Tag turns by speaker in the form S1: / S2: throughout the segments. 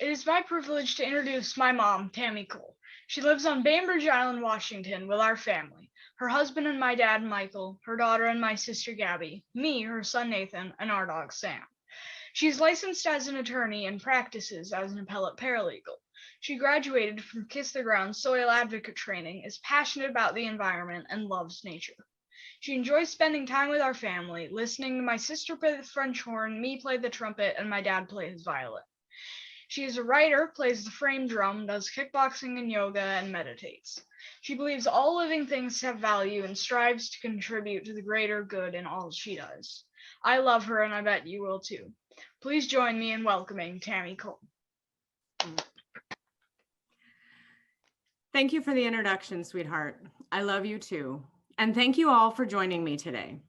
S1: It is my privilege to introduce my mom, Tammy Cole. She lives on Bainbridge Island, Washington, with our family. Her husband and my dad, Michael, her daughter and my sister, Gabby, me, her son, Nathan, and our dog, Sam. She's licensed as an attorney and practices as an appellate paralegal. She graduated from Kiss the Ground soil advocate training, is passionate about the environment, and loves nature. She enjoys spending time with our family, listening to my sister play the French horn, me play the trumpet, and my dad play his violin. She is a writer, plays the frame drum, does kickboxing and yoga, and meditates. She believes all living things have value and strives to contribute to the greater good in all she does. I love her, and I bet you will too. Please join me in welcoming Tammy Cole.
S2: Thank you for the introduction, sweetheart. I love you too. And thank you all for joining me today.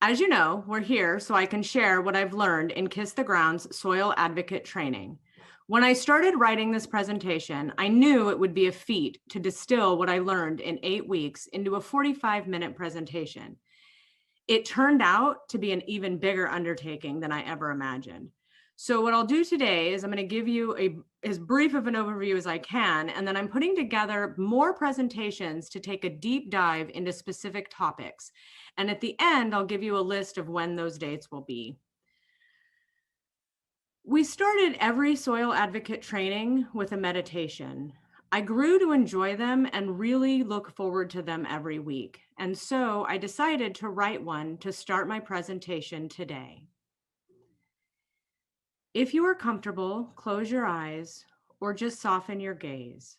S2: As you know, we're here so I can share what I've learned in Kiss the Ground's soil advocate training. When I started writing this presentation, I knew it would be a feat to distill what I learned in 8 weeks into a 45-minute presentation. It turned out to be an even bigger undertaking than I ever imagined. So what I'll do today is I'm going to give you as brief of an overview as I can, and then I'm putting together more presentations to take a deep dive into specific topics. And at the end, I'll give you a list of when those dates will be. We started every soil advocate training with a meditation. I grew to enjoy them and really look forward to them every week. And so I decided to write one to start my presentation today. If you are comfortable, close your eyes or just soften your gaze.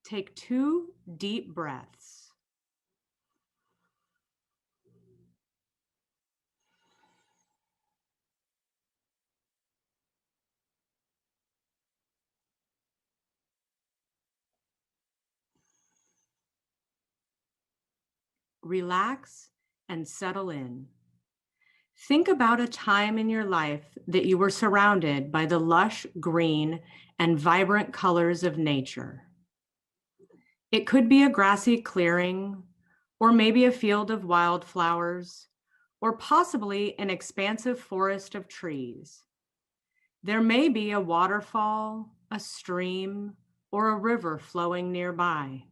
S2: Take 2 deep breaths. Relax and settle in. Think about a time in your life that you were surrounded by the lush green and vibrant colors of nature. It could be a grassy clearing, or maybe a field of wildflowers, or possibly an expansive forest of trees. There may be a waterfall, a stream, or a river flowing nearby.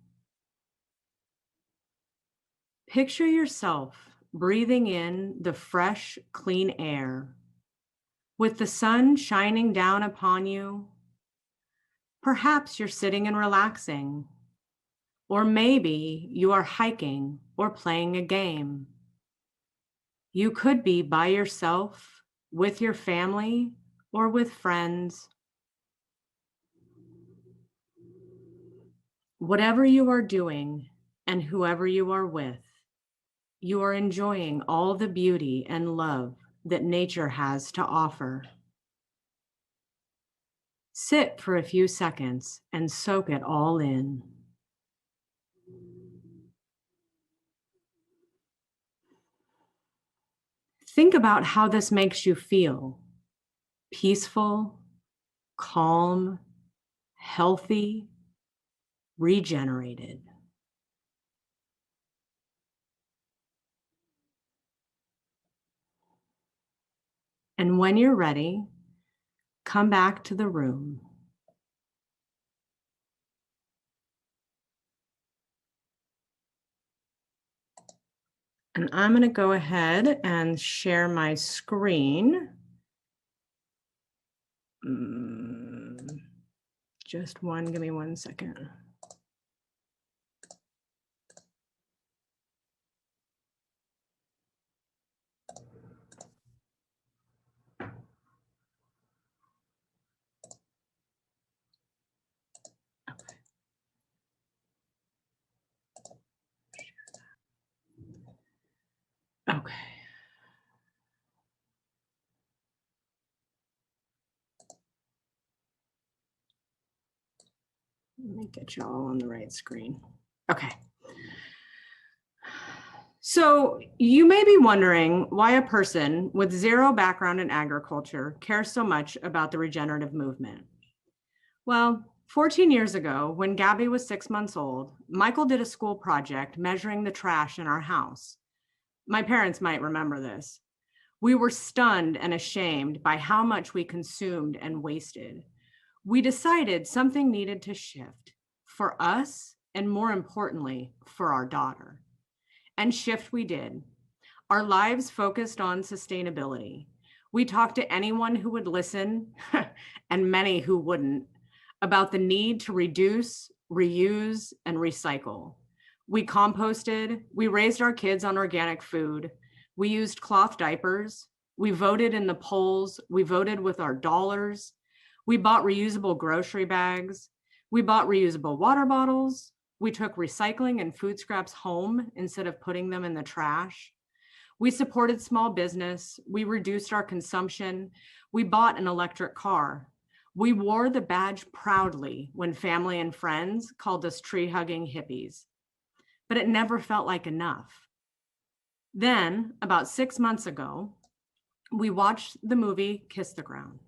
S2: Picture yourself breathing in the fresh, clean air, with the sun shining down upon you. Perhaps you're sitting and relaxing, or maybe you are hiking or playing a game. You could be by yourself, with your family, or with friends. Whatever you are doing and whoever you are with, you are enjoying all the beauty and love that nature has to offer. Sit for a few seconds and soak it all in. Think about how this makes you feel. Peaceful, calm, healthy, regenerated. And when you're ready, come back to the room. And I'm going to go ahead and share my screen. Just one, give me 1 second. Okay. Let me get you all on the right screen. Okay. So you may be wondering why a person with zero background in agriculture cares so much about the regenerative movement. Well, 14 years ago, when Gabby was 6 months old, Michael did a school project measuring the trash in our house. My parents might remember this. We were stunned and ashamed by how much we consumed and wasted. We decided something needed to shift for us and, more importantly, for our daughter. And shift we did. Our lives focused on sustainability. We talked to anyone who would listen, and many who wouldn't, about the need to reduce, reuse, and recycle. We composted, we raised our kids on organic food, we used cloth diapers, we voted in the polls, we voted with our dollars, we bought reusable grocery bags, we bought reusable water bottles, we took recycling and food scraps home instead of putting them in the trash. We supported small business, we reduced our consumption, we bought an electric car. We wore the badge proudly when family and friends called us tree-hugging hippies. But it never felt like enough. Then, about 6 months ago, we watched the movie Kiss the Ground,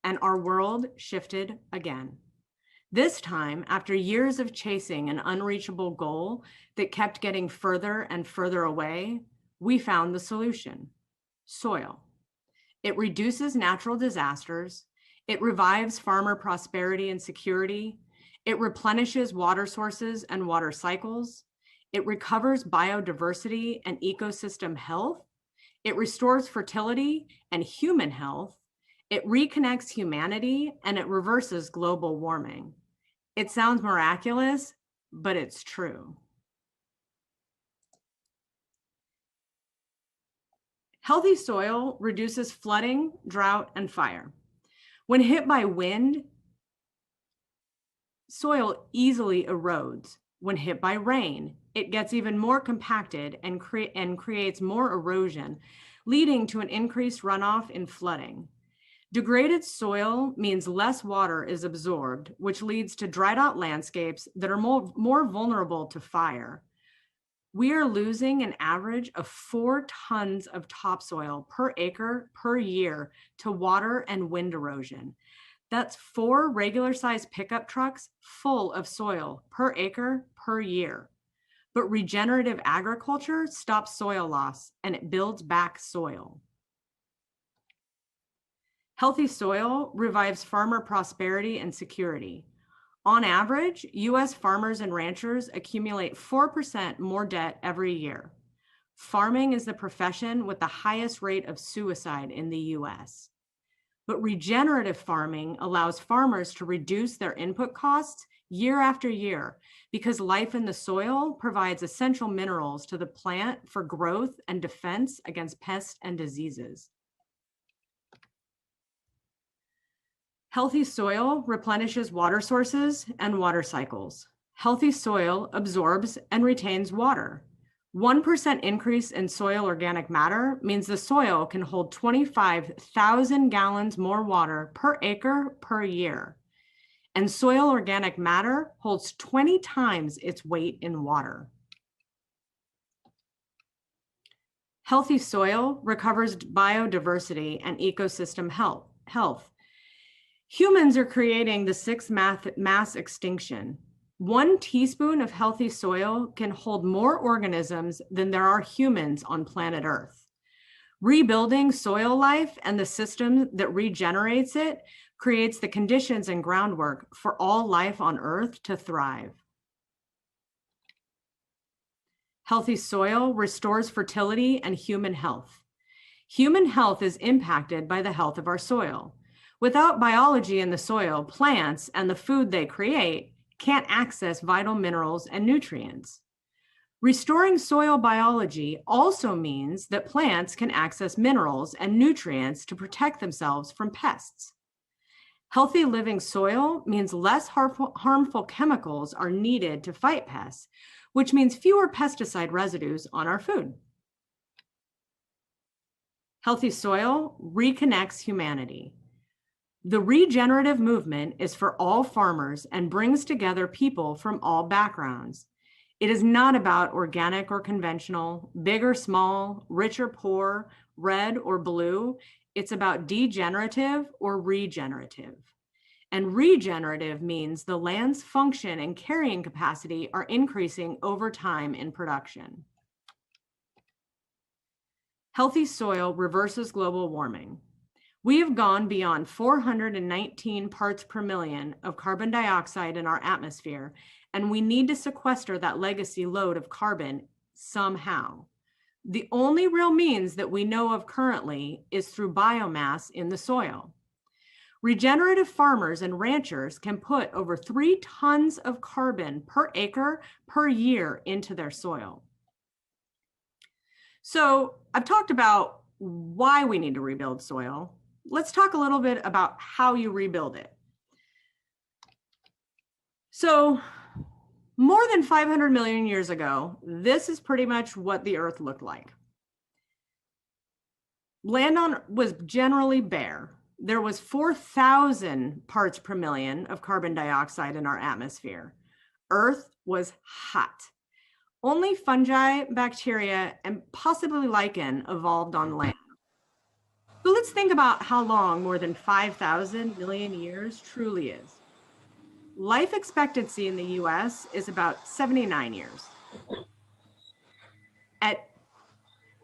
S2: and our world shifted again. This time, after years of chasing an unreachable goal that kept getting further and further away, we found the solution: soil. It reduces natural disasters, it revives farmer prosperity and security, it replenishes water sources and water cycles, it recovers biodiversity and ecosystem health, it restores fertility and human health, it reconnects humanity, and it reverses global warming. It sounds miraculous, but it's true. Healthy soil reduces flooding, drought, and fire. When hit by wind, soil easily erodes. When hit by rain, it gets even more compacted and creates more erosion, leading to an increased runoff in flooding. Degraded soil means less water is absorbed, which leads to dried out landscapes that are more vulnerable to fire. We are losing an average of 4 tons of topsoil per acre per year to water and wind erosion. That's 4 regular-sized pickup trucks full of soil per acre per year. But regenerative agriculture stops soil loss and it builds back soil. Healthy soil revives farmer prosperity and security. On average, US farmers and ranchers accumulate 4% more debt every year. Farming is the profession with the highest rate of suicide in the US. But regenerative farming allows farmers to reduce their input costs year after year because life in the soil provides essential minerals to the plant for growth and defense against pests and diseases. Healthy soil replenishes water sources and water cycles. Healthy soil absorbs and retains water. 1% increase in soil organic matter means the soil can hold 25,000 gallons more water per acre per year. And soil organic matter holds 20 times its weight in water. Healthy soil recovers biodiversity and ecosystem health. Humans are creating the 6th mass extinction. 1 teaspoon of healthy soil can hold more organisms than there are humans on planet Earth. Rebuilding soil life and the system that regenerates it creates the conditions and groundwork for all life on Earth to thrive. Healthy soil restores fertility and human health. Human health is impacted by the health of our soil. Without biology in the soil, plants and the food they create can't access vital minerals and nutrients. Restoring soil biology also means that plants can access minerals and nutrients to protect themselves from pests. Healthy living soil means less harmful chemicals are needed to fight pests, which means fewer pesticide residues on our food. Healthy soil reconnects humanity. The regenerative movement is for all farmers and brings together people from all backgrounds. It is not about organic or conventional, big or small, rich or poor, red or blue. It's about degenerative or regenerative. And regenerative means the land's function and carrying capacity are increasing over time in production. Healthy soil reverses global warming. We have gone beyond 419 parts per million of carbon dioxide in our atmosphere, and we need to sequester that legacy load of carbon somehow. The only real means that we know of currently is through biomass in the soil. Regenerative farmers and ranchers can put over 3 tons of carbon per acre per year into their soil. So I've talked about why we need to rebuild soil. Let's talk a little bit about how you rebuild it. So more than 500 million years ago, this is pretty much what the Earth looked like. Land was generally bare. There was 4,000 parts per million of carbon dioxide in our atmosphere. Earth was hot. Only fungi, bacteria, and possibly lichen evolved on land. So let's think about how long more than 5,000 million years truly is. Life expectancy in the US is about 79 years. At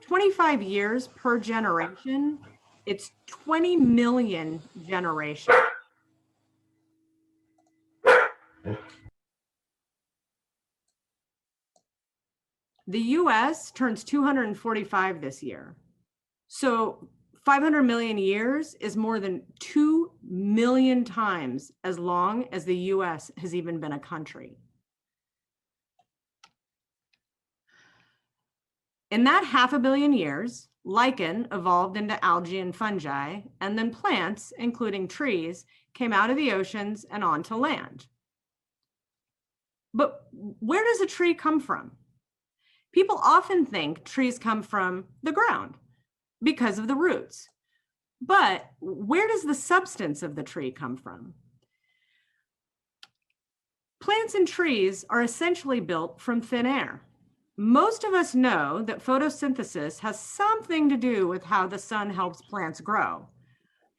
S2: 25 years per generation, it's 20 million generations. The US turns 245 this year. So 500 million years is more than 2 million times as long as the US has even been a country. In that 500 million years, lichen evolved into algae and fungi, and then plants, including trees, came out of the oceans and onto land. But where does a tree come from? People often think trees come from the ground because of the roots. But where does the substance of the tree come from? Plants and trees are essentially built from thin air. Most of us know that photosynthesis has something to do with how the sun helps plants grow,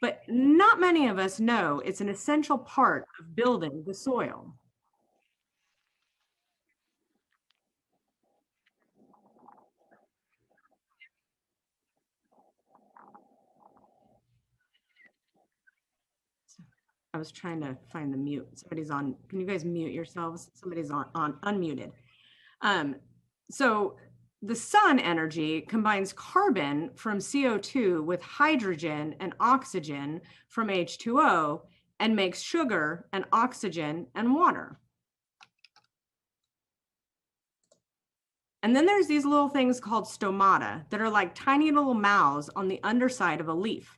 S2: but not many of us know it's an essential part of building the soil. I was trying to find the mute. Somebody's on. Can you guys mute yourselves? Somebody's on unmuted. So the sun energy combines carbon from CO2 with hydrogen and oxygen from H2O and makes sugar and oxygen and water. And then there's these little things called stomata that are like tiny little mouths on the underside of a leaf.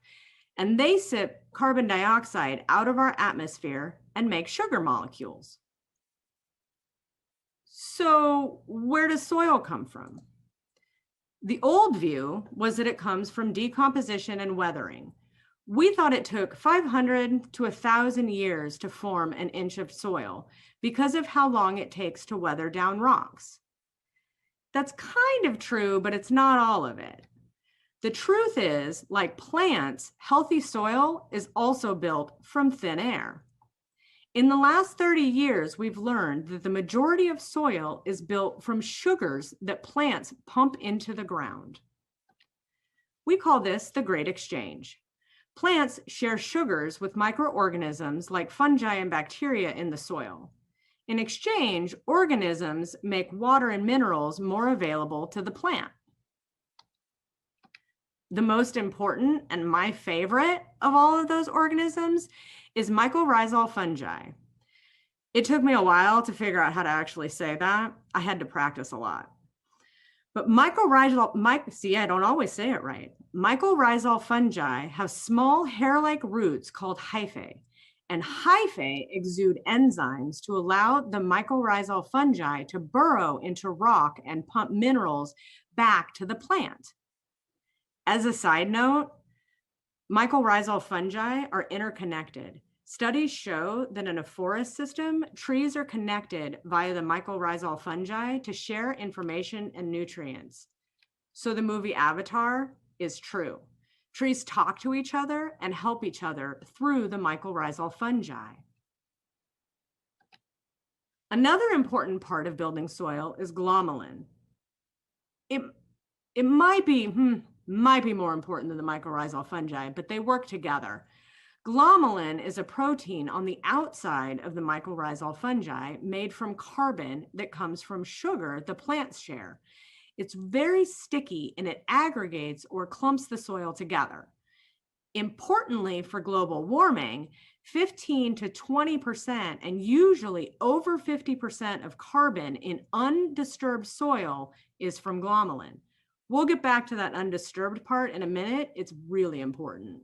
S2: And they sip carbon dioxide out of our atmosphere and make sugar molecules. So where does soil come from? The old view was that it comes from decomposition and weathering. We thought it took 500 to 1,000 years to form an inch of soil because of how long it takes to weather down rocks. That's kind of true, but it's not all of it. The truth is, like plants, healthy soil is also built from thin air. In the last 30 years, we've learned that the majority of soil is built from sugars that plants pump into the ground. We call this the Great Exchange. Plants share sugars with microorganisms like fungi and bacteria in the soil. In exchange, organisms make water and minerals more available to the plant. The most important and my favorite of all of those organisms is mycorrhizal fungi. It took me a while to figure out how to actually say that. I had to practice a lot. But see, I don't always say it right. Mycorrhizal fungi have small hair-like roots called hyphae, and hyphae exude enzymes to allow the mycorrhizal fungi to burrow into rock and pump minerals back to the plant. As a side note, mycorrhizal fungi are interconnected. Studies show that in a forest system, trees are connected via the mycorrhizal fungi to share information and nutrients. So the movie Avatar is true. Trees talk to each other and help each other through the mycorrhizal fungi. Another important part of building soil is glomalin. It might be might be more important than the mycorrhizal fungi, but they work together. Glomalin is a protein on the outside of the mycorrhizal fungi made from carbon that comes from sugar the plants share. It's very sticky and it aggregates or clumps the soil together. Importantly, for global warming, 15 to 20% and usually over 50% of carbon in undisturbed soil is from glomalin. We'll get back to that undisturbed part in a minute. It's really important.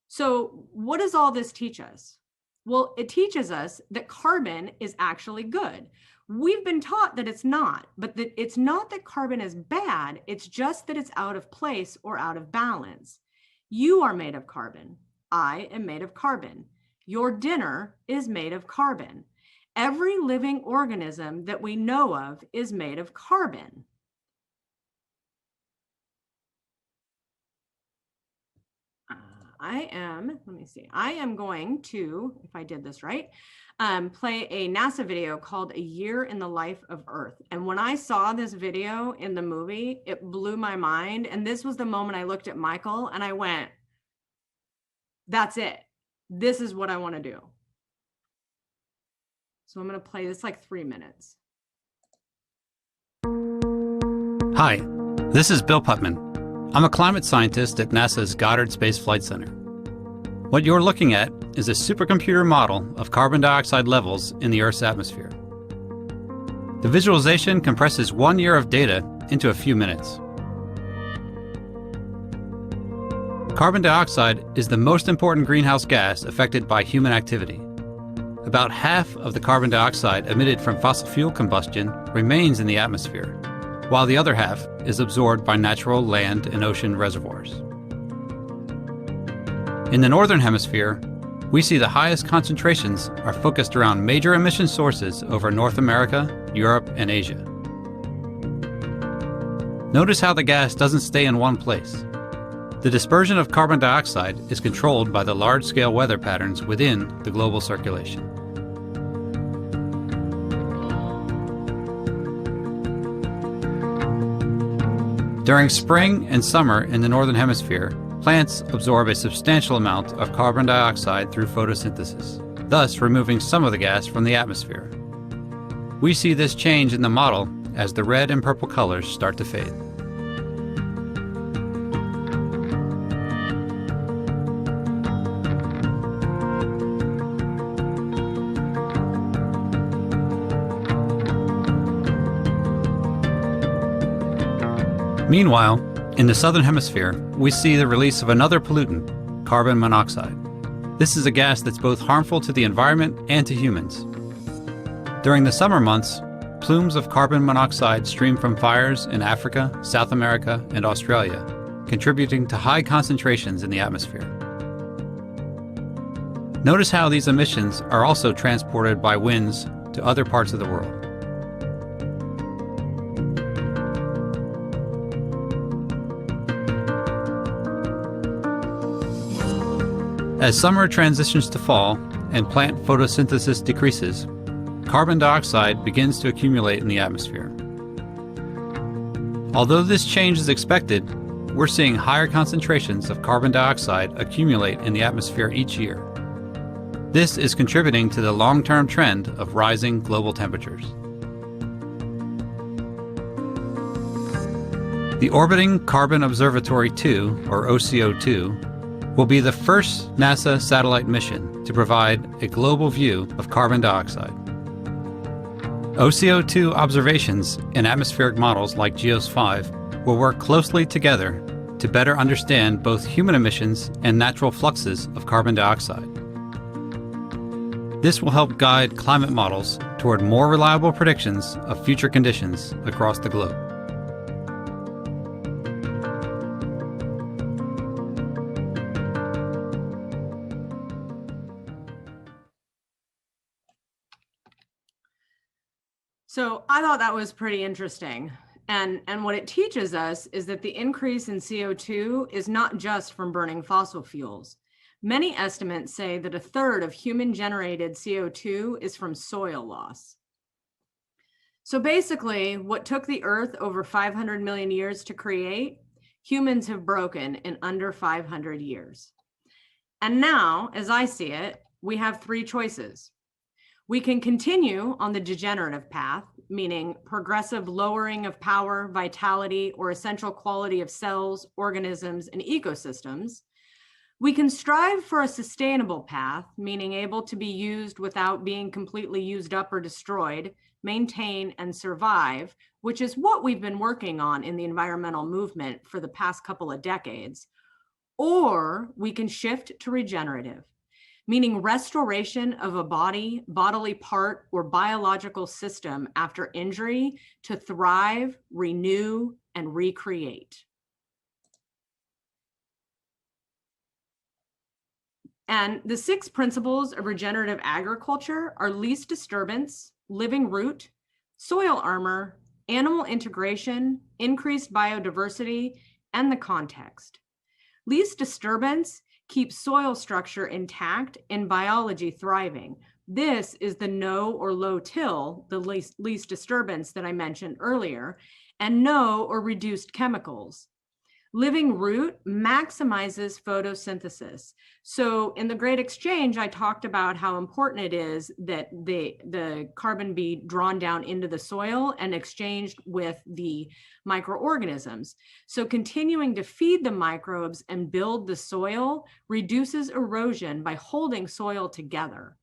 S2: So what does all this teach us? Well, it teaches us that carbon is actually good. We've been taught that it's not, but that it's not that carbon is bad. It's just that it's out of place or out of balance. You are made of carbon. I am made of carbon. Your dinner is made of carbon. Every living organism that we know of is made of carbon. I am going to, if I did this right, play a NASA video called A Year in the Life of Earth. And when I saw this video in the movie, it blew my mind. And this was the moment I looked at Michael and I went, that's it. This is what I want to do. So I'm going to play this like 3 minutes.
S3: Hi, this is Bill Putman. I'm a climate scientist at NASA's Goddard Space Flight Center. What you're looking at is a supercomputer model of carbon dioxide levels in the Earth's atmosphere. The visualization compresses 1 year of data into a few minutes. Carbon dioxide is the most important greenhouse gas affected by human activity. About half of the carbon dioxide emitted from fossil fuel combustion remains in the atmosphere, while the other half is absorbed by natural land and ocean reservoirs. In the Northern Hemisphere, we see the highest concentrations are focused around major emission sources over North America, Europe, and Asia. Notice how the gas doesn't stay in one place. The dispersion of carbon dioxide is controlled by the large-scale weather patterns within the global circulation. During spring and summer in the Northern Hemisphere, plants absorb a substantial amount of carbon dioxide through photosynthesis, thus removing some of the gas from the atmosphere. We see this change in the model as the red and purple colors start to fade. Meanwhile, in the Southern Hemisphere, we see the release of another pollutant, carbon monoxide. This is a gas that's both harmful to the environment and to humans. During the summer months, plumes of carbon monoxide stream from fires in Africa, South America, and Australia, contributing to high concentrations in the atmosphere. Notice how these emissions are also transported by winds to other parts of the world. As summer transitions to fall and plant photosynthesis decreases, carbon dioxide begins to accumulate in the atmosphere. Although this change is expected, we're seeing higher concentrations of carbon dioxide accumulate in the atmosphere each year. This is contributing to the long-term trend of rising global temperatures. The Orbiting Carbon Observatory 2, or OCO2, will be the first NASA satellite mission to provide a global view of carbon dioxide. OCO2 observations and atmospheric models like GEOS 5 will work closely together to better understand both human emissions and natural fluxes of carbon dioxide. This will help guide climate models toward more reliable predictions of future conditions across the globe.
S2: So I thought that was pretty interesting. And what it teaches us is that the increase in CO2 is not just from burning fossil fuels. Many estimates say that 1/3 of human-generated CO2 is from soil loss. So basically, what took the Earth over 500 million years to create, humans have broken in under 500 years. And now, as I see it, we have three choices. We can continue on the degenerative path, meaning progressive lowering of power, vitality, or essential quality of cells, organisms, and ecosystems. We can strive for a sustainable path, meaning able to be used without being completely used up or destroyed, maintain, and survive, which is what we've been working on in the environmental movement for the past couple of decades. Or we can shift to regenerative, meaning restoration of a body, bodily part, or biological system after injury to thrive, renew, and recreate. And the 6 principles of regenerative agriculture are least disturbance, living root, soil armor, animal integration, increased biodiversity, and the context. Least disturbance keeps soil structure intact and biology thriving. This is the no or low till, the least disturbance that I mentioned earlier, and no or reduced chemicals. Living root maximizes photosynthesis. So in the Great Exchange, I talked about how important it is that the carbon be drawn down into the soil and exchanged with the microorganisms. So continuing to feed the microbes and build the soil reduces erosion by holding soil together.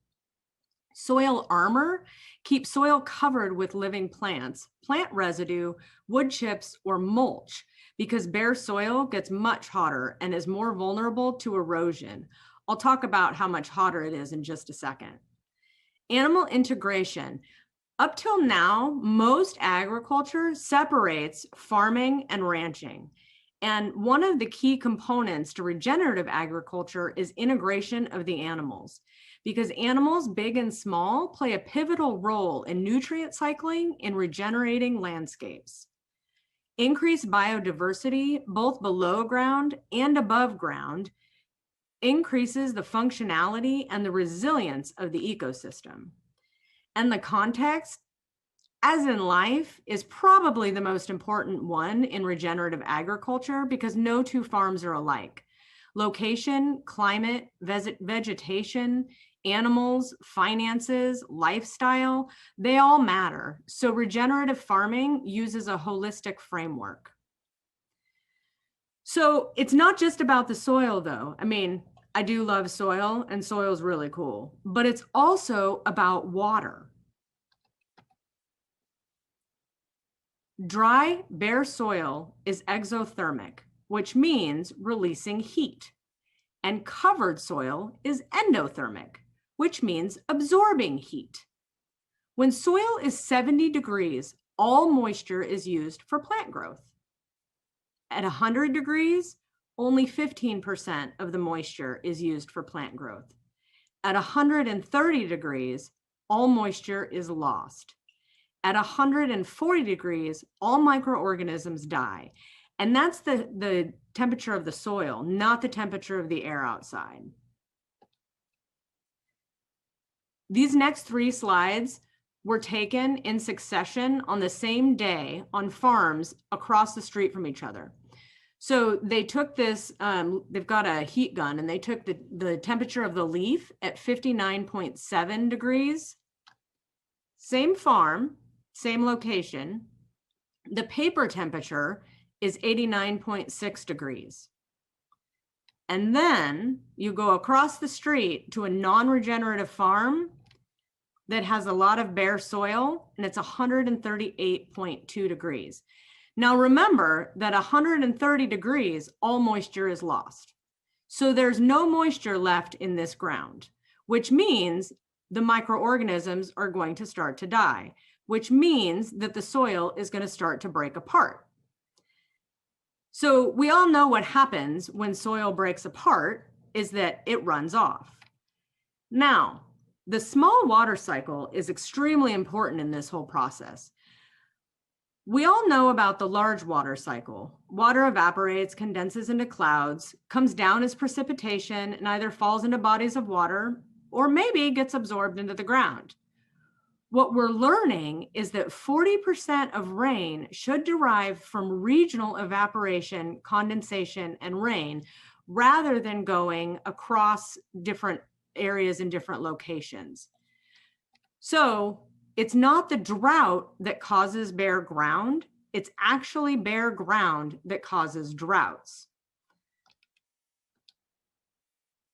S2: Soil armor keeps soil covered with living plants, plant residue, wood chips, or mulch, because bare soil gets much hotter and is more vulnerable to erosion. I'll talk about how much hotter it is in just a second. Animal integration. Up till now, most agriculture separates farming and ranching. And one of the key components to regenerative agriculture is integration of the animals, because animals, big and small, play a pivotal role in nutrient cycling and regenerating landscapes. Increased biodiversity, both below ground and above ground, increases the functionality and the resilience of the ecosystem. And the context, as in life, is probably the most important one in regenerative agriculture because no two farms are alike. Location, climate, vegetation, animals, finances, lifestyle, they all matter. So regenerative farming uses a holistic framework. So it's not just about the soil though. I mean, I do love soil and soil is really cool, but it's also about water. Dry, bare soil is exothermic, which means releasing heat. And covered soil is endothermic, which means absorbing heat. When soil is 70 degrees, all moisture is used for plant growth. At 100 degrees, only 15% of the moisture is used for plant growth. At 130 degrees, all moisture is lost. At 140 degrees, all microorganisms die. And that's the temperature of the soil, not the temperature of the air outside. These next 3 slides were taken in succession on the same day on farms across the street from each other. So they took this, they've got a heat gun, and they took the temperature of the leaf at 59.7 degrees. Same farm, same location. The paper temperature is 89.6 degrees. And then you go across the street to a non-regenerative farm that has a lot of bare soil, and it's 138.2 degrees. Now remember that 130 degrees, all moisture is lost. So there's no moisture left in this ground, which means the microorganisms are going to start to die, which means that the soil is going to start to break apart. So we all know what happens when soil breaks apart is that it runs off. Now, the small water cycle is extremely important in this whole process. We all know about the large water cycle. Water evaporates, condenses into clouds, comes down as precipitation, and either falls into bodies of water or maybe gets absorbed into the ground. What we're learning is that 40% of rain should derive from regional evaporation, condensation, and rain, rather than going across different areas in different locations. So it's not the drought that causes bare ground, it's actually bare ground that causes droughts.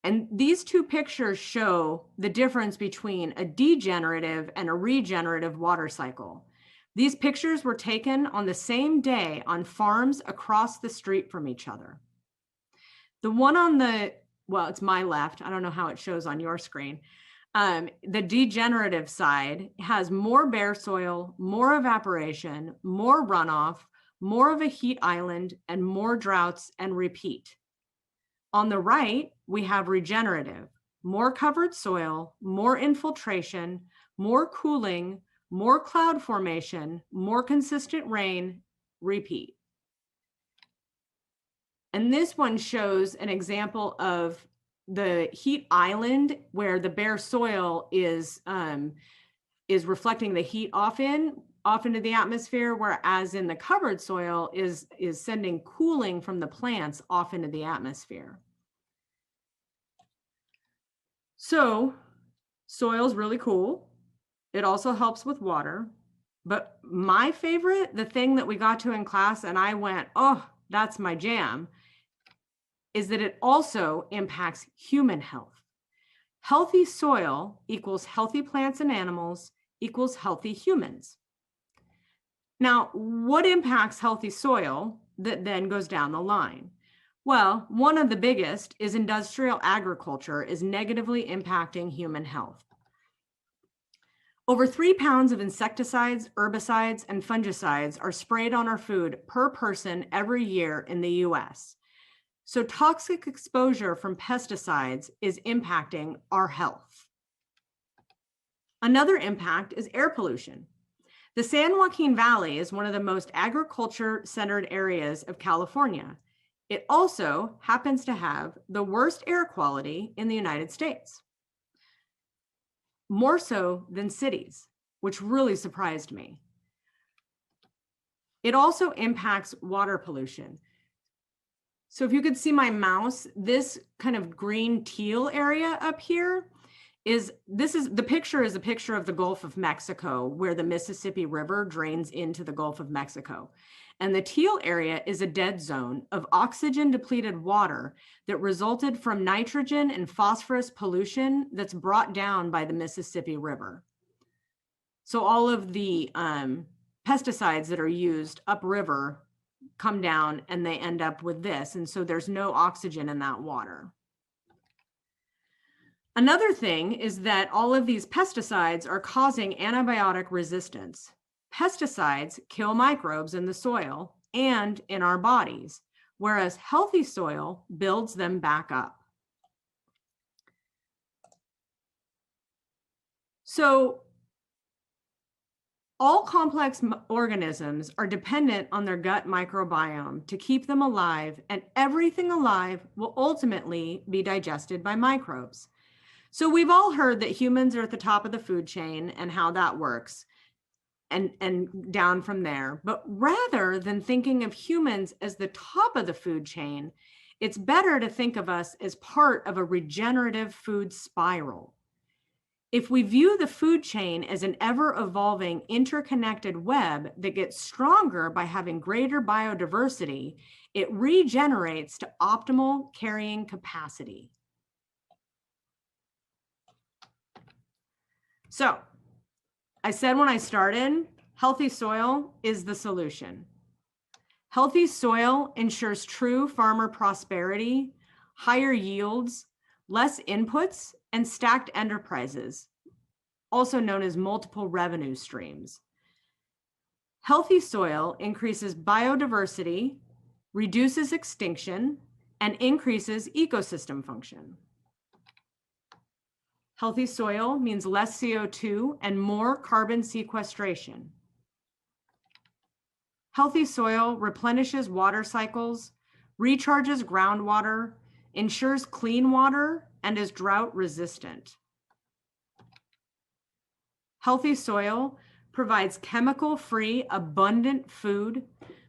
S2: And these two pictures show the difference between a degenerative and a regenerative water cycle. These pictures were taken on the same day on farms across the street from each other. The one on the, well, it's my left. I don't know how it shows on your screen. The degenerative side has more bare soil, more evaporation, more runoff, more of a heat island, and more droughts and repeat. On the right, we have regenerative, more covered soil, more infiltration, more cooling, more cloud formation, more consistent rain, repeat. And this one shows an example of the heat island where the bare soil is reflecting the heat off into the atmosphere, whereas in the covered soil is sending cooling from the plants off into the atmosphere. So soil is really cool. It also helps with water. But my favorite, the thing that we got to in class and I went, oh, that's my jam, is that it also impacts human health. Healthy soil equals healthy plants and animals equals healthy humans. Now, what impacts healthy soil that then goes down the line? Well, one of the biggest is industrial agriculture is negatively impacting human health. Over 3 pounds of insecticides, herbicides, and fungicides are sprayed on our food per person every year in the US. So toxic exposure from pesticides is impacting our health. Another impact is air pollution. The San Joaquin Valley is one of the most agriculture-centered areas of California. It also happens to have the worst air quality in the United States, more so than cities, which really surprised me. It also impacts water pollution. So if you could see my mouse, this kind of green teal area up here the picture is a picture of the Gulf of Mexico, where the Mississippi River drains into the Gulf of Mexico. And the teal area is a dead zone of oxygen depleted water that resulted from nitrogen and phosphorus pollution that's brought down by the Mississippi River. So all of the pesticides that are used upriver come down and they end up with this. And so there's no oxygen in that water. Another thing is that all of these pesticides are causing antibiotic resistance. Pesticides kill microbes in the soil and in our bodies, whereas healthy soil builds them back up. So all complex organisms are dependent on their gut microbiome to keep them alive, and everything alive will ultimately be digested by microbes. So we've all heard that humans are at the top of the food chain and how that works and down from there. But rather than thinking of humans as the top of the food chain, it's better to think of us as part of a regenerative food spiral. If we view the food chain as an ever-evolving interconnected web that gets stronger by having greater biodiversity, it regenerates to optimal carrying capacity. So I said when I started, healthy soil is the solution. Healthy soil ensures true farmer prosperity, higher yields, less inputs, and stacked enterprises, also known as multiple revenue streams. Healthy soil increases biodiversity, reduces extinction, and increases ecosystem function. Healthy soil means less CO2 and more carbon sequestration. Healthy soil replenishes water cycles, recharges groundwater, ensures clean water, and is drought resistant. Healthy soil provides chemical-free, abundant food,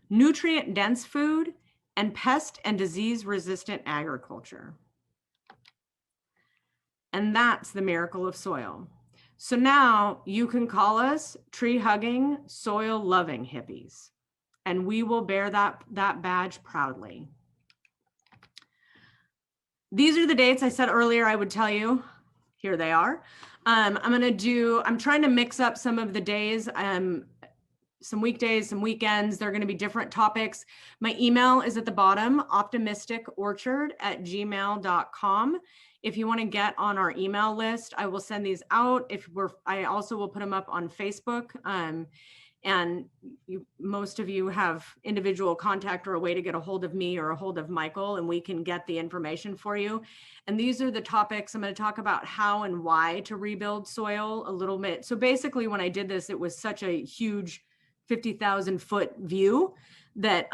S2: nutrient-dense food, and pest and disease-resistant agriculture. And that's the miracle of soil. So now you can call us tree-hugging, soil-loving hippies, and we will bear that badge proudly. These are the dates I said earlier I would tell you. Here they are. I'm trying to mix up some of the days, some weekdays, some weekends. They're going to be different topics. My email is at the bottom, optimisticorchard@gmail.com. If you want to get on our email list, I will send these out. I also will put them up on Facebook. And most of you have individual contact or a way to get a hold of me or a hold of Michael, and we can get the information for you. And these are the topics. I'm going to talk about how and why to rebuild soil a little bit. So basically, when I did this, it was such a huge 50,000 foot view that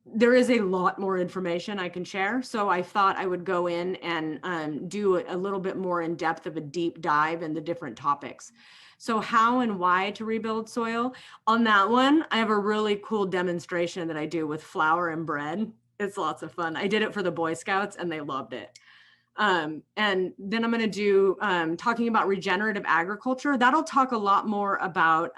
S2: there is a lot more information I can share. So I thought I would go in and do a little bit more in depth of a deep dive in the different topics. So how and why to rebuild soil. On that one, I have a really cool demonstration that I do with flour and bread. It's lots of fun. I did it for the Boy Scouts and they loved it. And then I'm going to do talking about regenerative agriculture. That'll talk a lot more about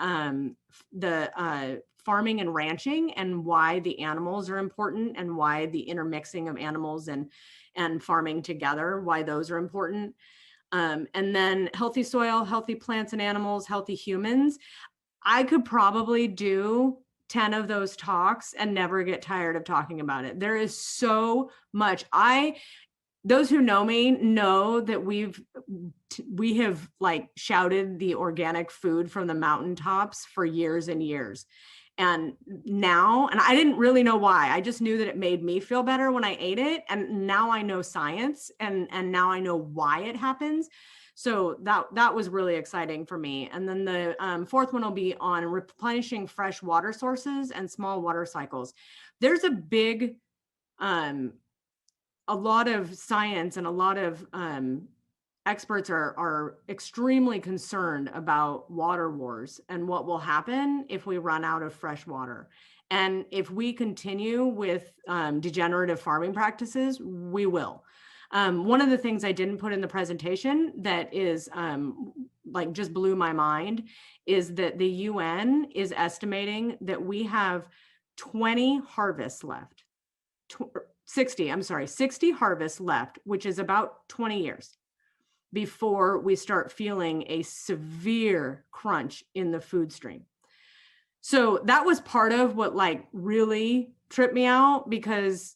S2: the farming and ranching and why the animals are important and why the intermixing of animals and farming together, why those are important. And then healthy soil, healthy plants and animals, healthy humans. I could probably do 10 of those talks and never get tired of talking about it. There is so much. Those who know me know that we have like shouted the organic food from the mountaintops for years and years. And now, and I didn't really know why, I just knew that it made me feel better when I ate it. And now I know science and now I know why it happens. So that was really exciting for me. And then the fourth one will be on replenishing fresh water sources and small water cycles. There's a lot of science and a lot of experts are extremely concerned about water wars and what will happen if we run out of fresh water. And if we continue with degenerative farming practices, we will. One of the things I didn't put in the presentation that is like just blew my mind is that the UN is estimating that we have 20 harvests left. 60 harvests left, which is about 20 years before we start feeling a severe crunch in the food stream. So that was part of what like really tripped me out, because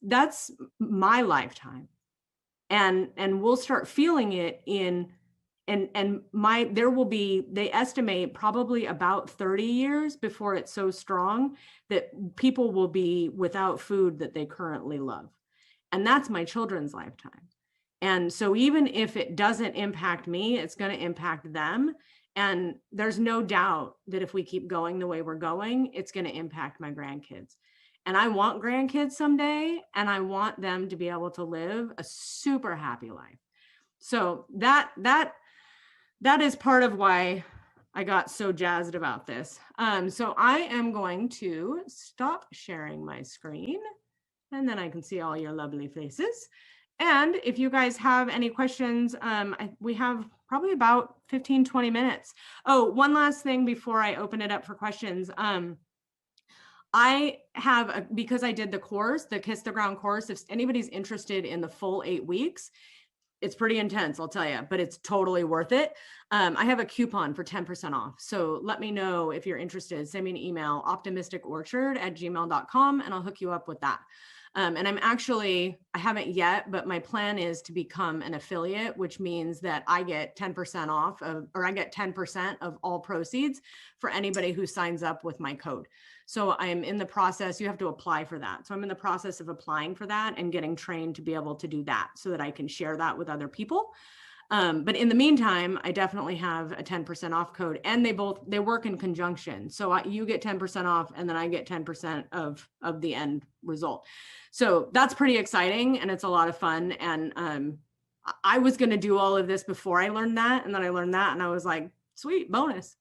S2: that's my lifetime. And we'll start feeling it they estimate probably about 30 years before it's so strong that people will be without food that they currently love. And that's my children's lifetime. And so even if it doesn't impact me, it's going to impact them. And there's no doubt that if we keep going the way we're going, it's going to impact my grandkids. And I want grandkids someday, and I want them to be able to live a super happy life. So that is part of why I got so jazzed about this. So I am going to stop sharing my screen, and then I can see all your lovely faces. And if you guys have any questions, we have probably about 15, 20 minutes. Oh, one last thing before I open it up for questions. Because I did the course, the Kiss the Ground course, if anybody's interested in the full 8 weeks, it's pretty intense, I'll tell you, but it's totally worth it. I have a coupon for 10% off. So let me know if you're interested. Send me an email, optimisticorchard@gmail.com, and I'll hook you up with that. And I haven't yet, but my plan is to become an affiliate, which means that I get 10% off I get 10% of all proceeds for anybody who signs up with my code. So I'm in the process, you have to apply for that. So I'm in the process of applying for that and getting trained to be able to do that so that I can share that with other people. But in the meantime, I definitely have a 10% off code, and they work in conjunction. So you get 10% off and then I get 10% of the end result. So that's pretty exciting and it's a lot of fun. And I was going to do all of this before I learned that. And then I learned that and I was like, sweet, bonus.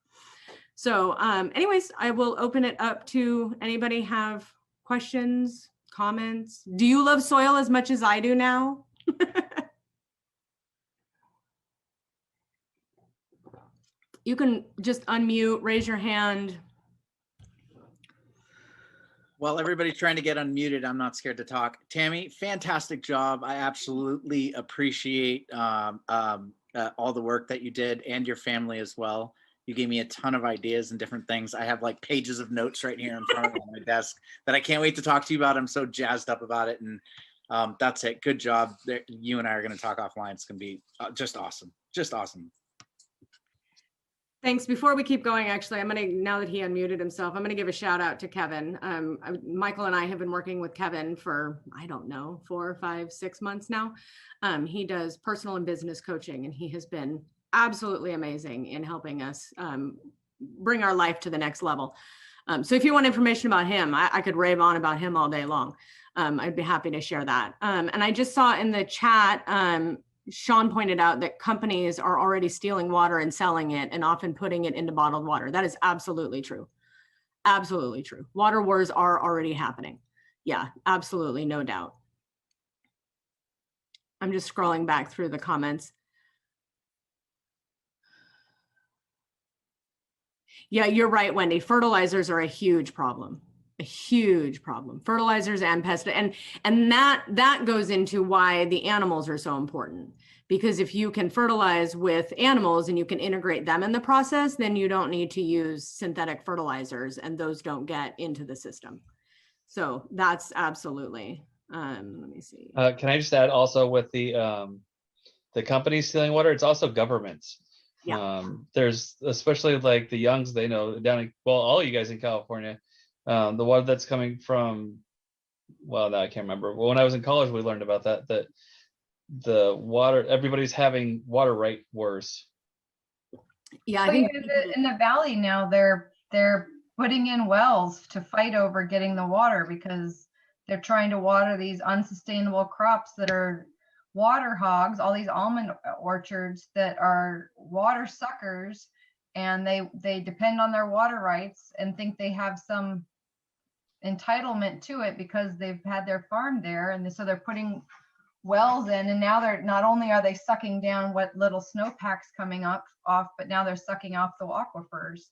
S2: So anyways, I will open it up to anybody have questions, comments. Do you love soil as much as I do now? You can just unmute, raise your hand.
S4: While everybody's trying to get unmuted, I'm not scared to talk. Tammy, fantastic job. I absolutely appreciate all the work that you did and your family as well. You gave me a ton of ideas and different things. I have like pages of notes right here in front of me on my desk that I can't wait to talk to you about. I'm so jazzed up about it. And that's it. Good job. You and I are going to talk offline. It's going to be just awesome. Just awesome.
S2: Thanks. Before we keep going, actually, now that he unmuted himself, I'm going to give a shout out to Kevin. Michael and I have been working with Kevin for, I don't know, 4, 5, 6 months now. He does personal and business coaching, and he has been absolutely amazing in helping us bring our life to the next level. So if you want information about him, I could rave on about him all day long. I'd be happy to share that. And I just saw in the chat, Sean pointed out that companies are already stealing water and selling it and often putting it into bottled water. That is absolutely true. Absolutely true. Water wars are already happening. Yeah, absolutely. No doubt. I'm just scrolling back through the comments. Yeah, you're right, Wendy. Fertilizers are a huge problem. A huge problem. Fertilizers and pesticides, and that goes into why the animals are so important. Because if you can fertilize with animals and you can integrate them in the process, then you don't need to use synthetic fertilizers, and those don't get into the system. So that's absolutely. Let me see.
S5: Can I just add also with the companies stealing water? It's also governments.
S2: Yeah.
S5: There's especially like the Youngs, they know down in, well, all you guys in California. The water that's coming from, well, I can't remember. Well, when I was in college, we learned about that the water, everybody's having water right wars.
S2: Yeah, I think
S6: in the valley now they're putting in wells to fight over getting the water because they're trying to water these unsustainable crops that are water hogs, all these almond orchards that are water suckers, and they depend on their water rights and think they have some entitlement to it because they've had their farm there, and so they're putting wells in, and now they're not only are they sucking down what little snowpack's coming off, but now they're sucking off the aquifers.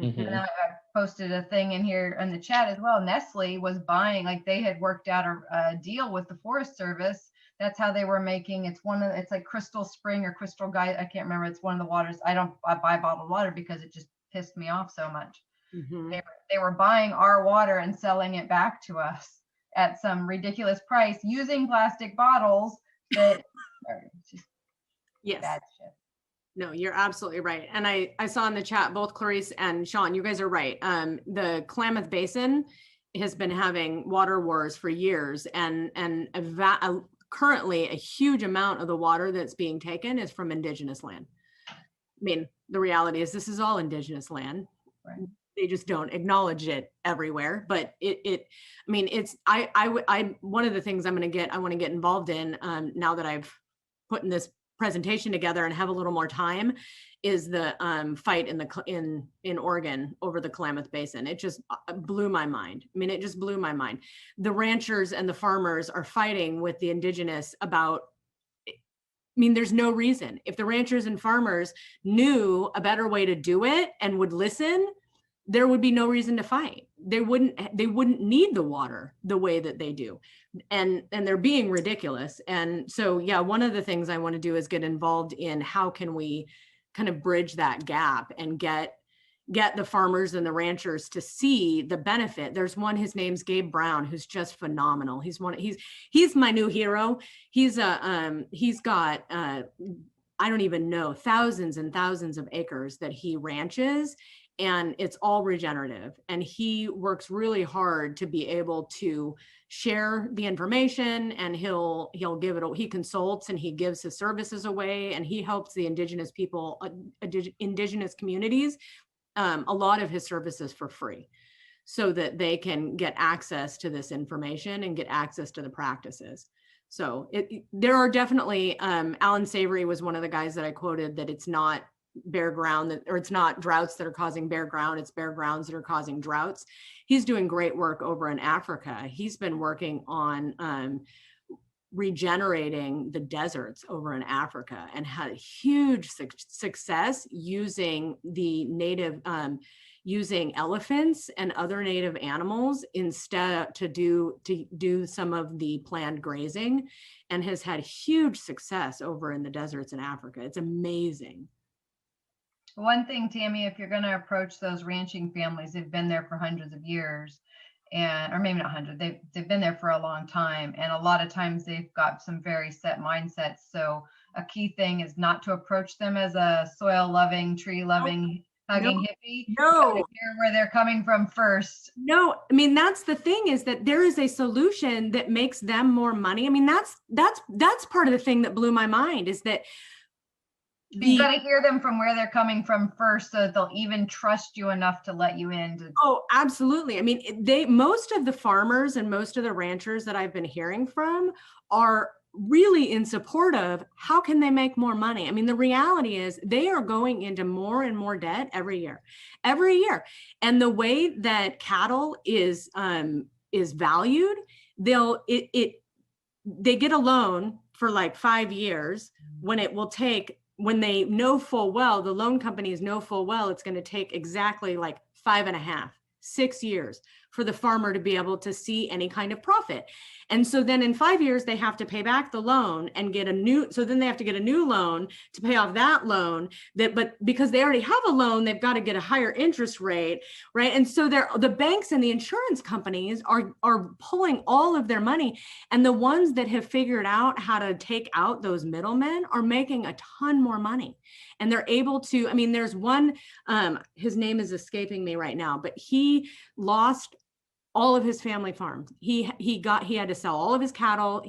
S5: Mm-hmm.
S6: And I posted a thing in here in the chat as well. Nestle was buying, like they had worked out a deal with the Forest Service. That's how they were making. It's like Crystal Spring or Crystal Guy. I can't remember. It's one of the waters. I buy bottled water because it just pissed me off so much.
S2: Mm-hmm.
S6: They were buying our water and selling it back to us at some ridiculous price using plastic bottles that are just
S2: yes.
S6: bad shit.
S2: No, you're absolutely right. And I saw in the chat, both Clarice and Sean, you guys are right. The Klamath Basin has been having water wars for years, and currently a huge amount of the water that's being taken is from indigenous land. I mean, the reality is this is all indigenous land.
S6: Right.
S2: They just don't acknowledge it everywhere, but one of the things I want to get involved in now that I've put in this presentation together and have a little more time is the fight in Oregon over the Klamath Basin. It just blew my mind. I mean, it just blew my mind. The ranchers and the farmers are fighting with the indigenous about, I mean, there's no reason. If the ranchers and farmers knew a better way to do it and would listen, there would be no reason to fight. They wouldn't need the water the way that they do. And they're being ridiculous. And so, yeah, one of the things I want to do is get involved in how can we kind of bridge that gap and get the farmers and the ranchers to see the benefit. There's one, his name's Gabe Brown, who's just phenomenal. He's my new hero. He's got, I don't even know, thousands and thousands of acres that he ranches, and it's all regenerative. And he works really hard to be able to share the information, and he'll give it, he consults and he gives his services away, and he helps the indigenous people, indigenous communities, a lot of his services for free, so that they can get access to this information and get access to the practices. So there are definitely, Alan Savory was one of the guys that I quoted, that it's not bare ground or it's not droughts that are causing bare ground, it's bare grounds that are causing droughts. He's doing great work over in Africa. He's been working on regenerating the deserts over in Africa and had huge success using the native, using elephants and other native animals instead to do some of the planned grazing, and has had huge success over in the deserts in Africa. It's amazing.
S6: One thing, Tammy, if you're going to approach those ranching families, they've been there for hundreds of years, and or maybe not hundred, they've been there for a long time, and a lot of times they've got some very set mindsets. So a key thing is not to approach them as a soil loving, tree loving, hugging hippie.
S2: No,
S6: hear where they're coming from first.
S2: No, I mean, that's the thing, is that there is a solution that makes them more money. I mean, that's part of the thing that blew my mind, is that
S6: you got to hear them from where they're coming from first, so that they'll even trust you enough to let you in.
S2: Oh, absolutely. I mean, most of the farmers and most of the ranchers that I've been hearing from are really in support of how can they make more money. I mean, the reality is they are going into more and more debt every year. And the way that cattle is valued, they get a loan for like 5 years when it will take, when they know full well, the loan companies know full well, it's going to take exactly like 5.5, 6 years for the farmer to be able to see any kind of profit. And so then in 5 years, they have to pay back the loan and get a new, so then they have to get a new loan to pay off that loan, but because they already have a loan, they've got to get a higher interest rate, right? And so the banks and the insurance companies are pulling all of their money. And the ones that have figured out how to take out those middlemen are making a ton more money. And they're able to, I mean, there's one, his name is escaping me right now, but he lost all of his family farms. He had to sell all of his cattle.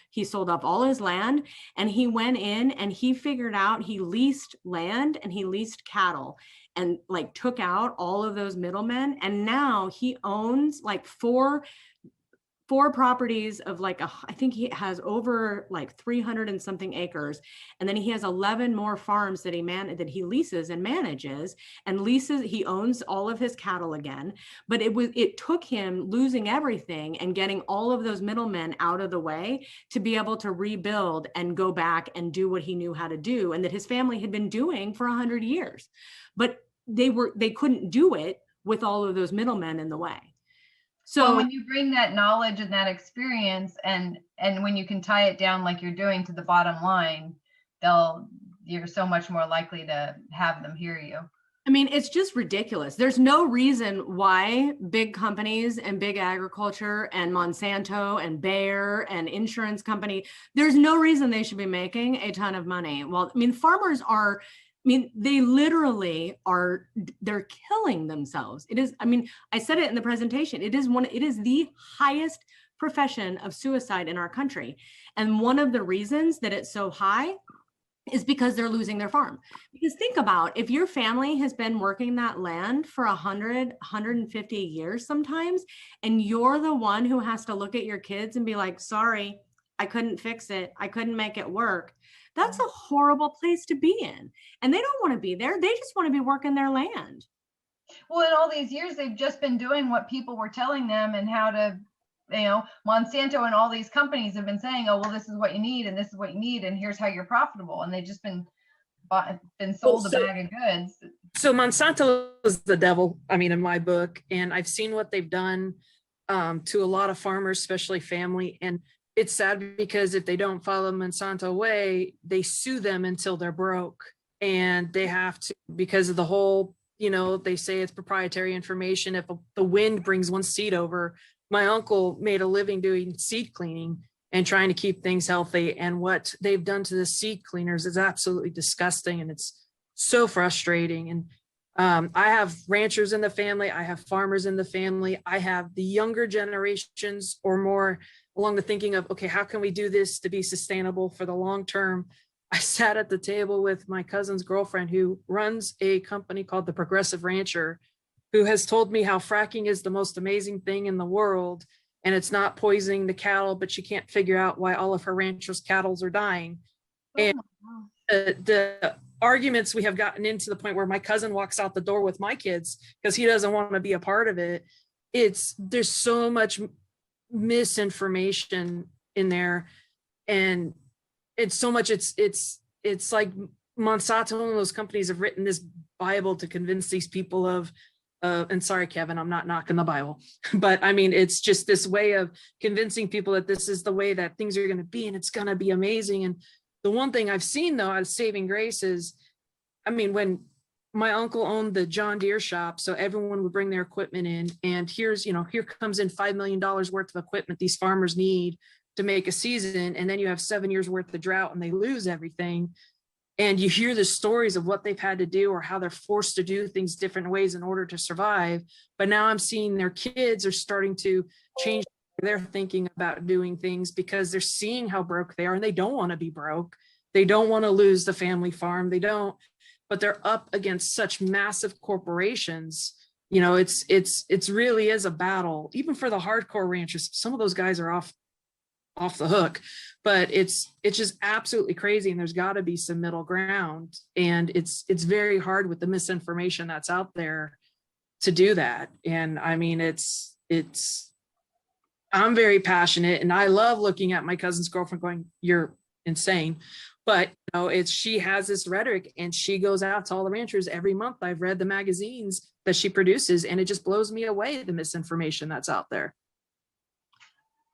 S2: He sold off all his land, and he went in and he figured out, he leased land and he leased cattle and like took out all of those middlemen. And now he owns like four properties of like, I think he has over like 300 and something acres. And then he has 11 more farms that he leases and manages and leases. He owns all of his cattle again, but it took him losing everything and getting all of those middlemen out of the way to be able to rebuild and go back and do what he knew how to do, and that his family had been doing for 100 years. But they couldn't do it with all of those middlemen in the way. So
S6: when you bring that knowledge and that experience, and when you can tie it down like you're doing to the bottom line, you're so much more likely to have them hear you.
S2: I mean, it's just ridiculous. There's no reason why big companies and big agriculture and Monsanto and Bayer and insurance company, there's no reason they should be making a ton of money. Well, I mean, farmers are, they literally they're killing themselves. It is, I mean, I said it in the presentation, it is the highest profession of suicide in our country. And one of the reasons that it's so high is because they're losing their farm. Because think about, if your family has been working that land for 100, 150 years sometimes, and you're the one who has to look at your kids and be like, sorry, I couldn't fix it, I couldn't make it work. That's a horrible place to be in. And they don't want to be there. They just want to be working their land.
S6: Well, in all these years, they've just been doing what people were telling them, and how to, Monsanto and all these companies have been saying, oh, well, this is what you need, and this is what you need, and here's how you're profitable. And they've just been sold a bag of goods.
S7: So Monsanto is the devil, in my book. And I've seen what they've done to a lot of farmers, especially family. And it's sad because if they don't follow Monsanto way, they sue them until they're broke. And they have to, because of the whole, they say it's proprietary information. If the wind brings one seed over, my uncle made a living doing seed cleaning and trying to keep things healthy. And what they've done to the seed cleaners is absolutely disgusting. And it's so frustrating. And I have ranchers in the family. I have farmers in the family. I have the younger generations or more along the thinking of, okay, how can we do this to be sustainable for the long term? I sat at the table with my cousin's girlfriend who runs a company called The Progressive Rancher, who has told me how fracking is the most amazing thing in the world. and it's not poisoning the cattle, but she can't figure out why all of her ranchers' cattle are dying. And the arguments we have gotten into the point where my cousin walks out the door with my kids because he doesn't want to be a part of it. There's so much misinformation in there, and it's so much, it's like Monsanto and those companies have written this Bible to convince these people of, and sorry, Kevin, I'm not knocking the Bible, but I mean, it's just this way of convincing people that this is the way that things are going to be, and it's going to be amazing. And the one thing I've seen though, out of saving grace is, I mean, when my uncle owned the John Deere shop, so everyone would bring their equipment in, and here comes in $5 million worth of equipment these farmers need to make a season. And then you have 7 years worth of drought and they lose everything. And you hear the stories of what they've had to do or how they're forced to do things different ways in order to survive. But now I'm seeing their kids are starting to change their thinking about doing things because they're seeing how broke they are, and they don't want to be broke. They don't want to lose the family farm. They don't, but they're up against such massive corporations. You know, it's really is a battle, even for the hardcore ranchers. Some of those guys are off the hook, but it's just absolutely crazy. And there's got to be some middle ground, and it's very hard with the misinformation that's out there to do that. And I mean, I'm very passionate, and I love looking at my cousin's girlfriend going, "You're insane." But you know, she has this rhetoric, and she goes out to all the ranchers every month. I've read the magazines that she produces, and it just blows me away, the misinformation that's out there.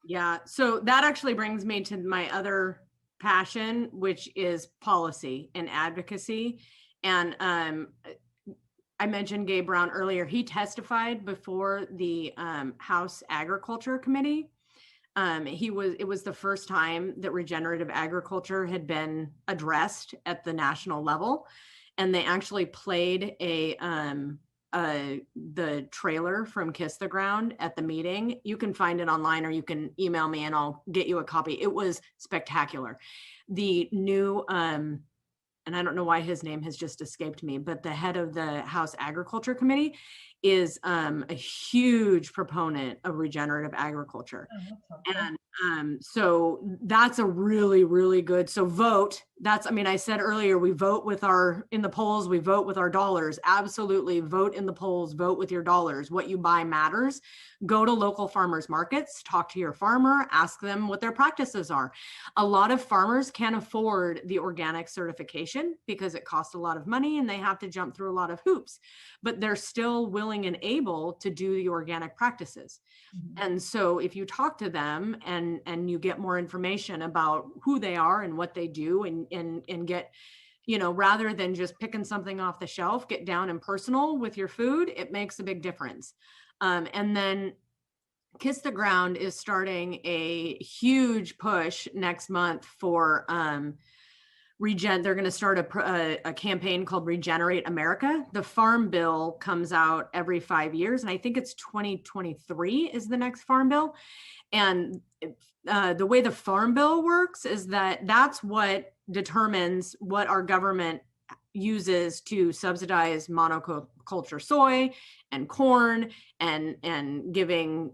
S2: Yeah, so that actually brings me to my other passion, which is policy and advocacy. And I mentioned Gabe Brown earlier. He testified before the House Agriculture Committee. It was the first time that regenerative agriculture had been addressed at the national level, and they actually played the trailer from Kiss the Ground at the meeting. You can find it online, or you can email me and I'll get you a copy. It was spectacular. The new, and I don't know why his name has just escaped me, but the head of the House Agriculture Committee is a huge proponent of regenerative agriculture. And so that's a really, really good, so vote. I mean, I said earlier, we vote in the polls, we vote with our dollars. Absolutely vote in the polls, vote with your dollars. What you buy matters. Go to local farmers markets, talk to your farmer, ask them what their practices are. A lot of farmers can't afford the organic certification because it costs a lot of money and they have to jump through a lot of hoops, but they're still willing and able to do the organic practices. Mm-hmm. And so if you talk to them and you get more information about who they are and what they do, and get, you know, rather than just picking something off the shelf, get down and personal with your food, it makes a big difference. And then Kiss the Ground is starting a huge push next month for they're going to start a campaign called Regenerate America. The Farm Bill comes out every 5 years, and I think it's 2023 is the next Farm Bill. And the way the Farm Bill works is that's what determines what our government uses to subsidize monoculture soy and corn, and giving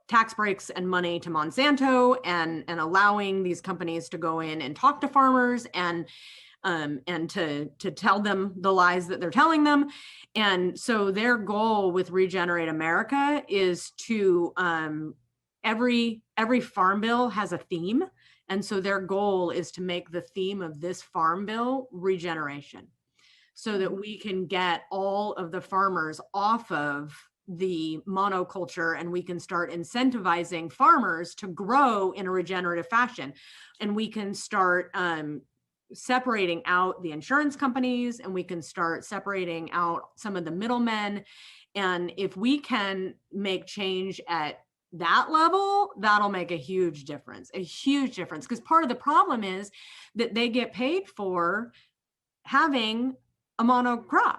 S2: tax breaks and money to Monsanto, and allowing these companies to go in and talk to farmers and to tell them the lies that they're telling them. And so their goal with Regenerate America is to every farm bill has a theme. And so their goal is to make the theme of this farm bill regeneration, so that we can get all of the farmers off of the monoculture, and we can start incentivizing farmers to grow in a regenerative fashion. And we can start separating out the insurance companies, and we can start separating out some of the middlemen. And if we can make change at that level, that'll make a huge difference, because part of the problem is that they get paid for having a monocrop.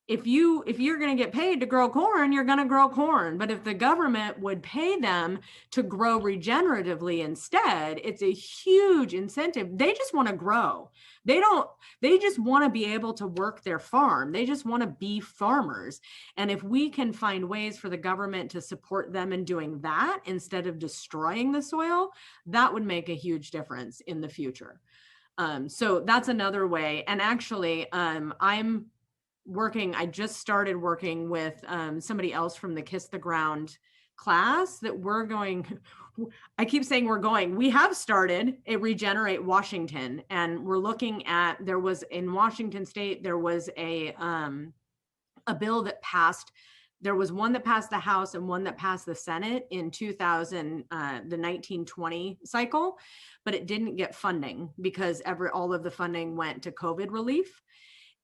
S2: if you're going to get paid to grow corn, you're going to grow corn. But if the government would pay them to grow regeneratively instead, it's a huge incentive. They just want to grow. They just want to be able to work their farm. They just want to be farmers. And if we can find ways for the government to support them in doing that instead of destroying the soil, that would make a huge difference in the future. So that's another way. And actually, I just started working with somebody else from the Kiss the Ground class that we have started a Regenerate Washington, and we're looking at, in Washington state, there was a bill that passed. There was one that passed the House and one that passed the Senate in the 1920 cycle, but it didn't get funding because all of the funding went to COVID relief.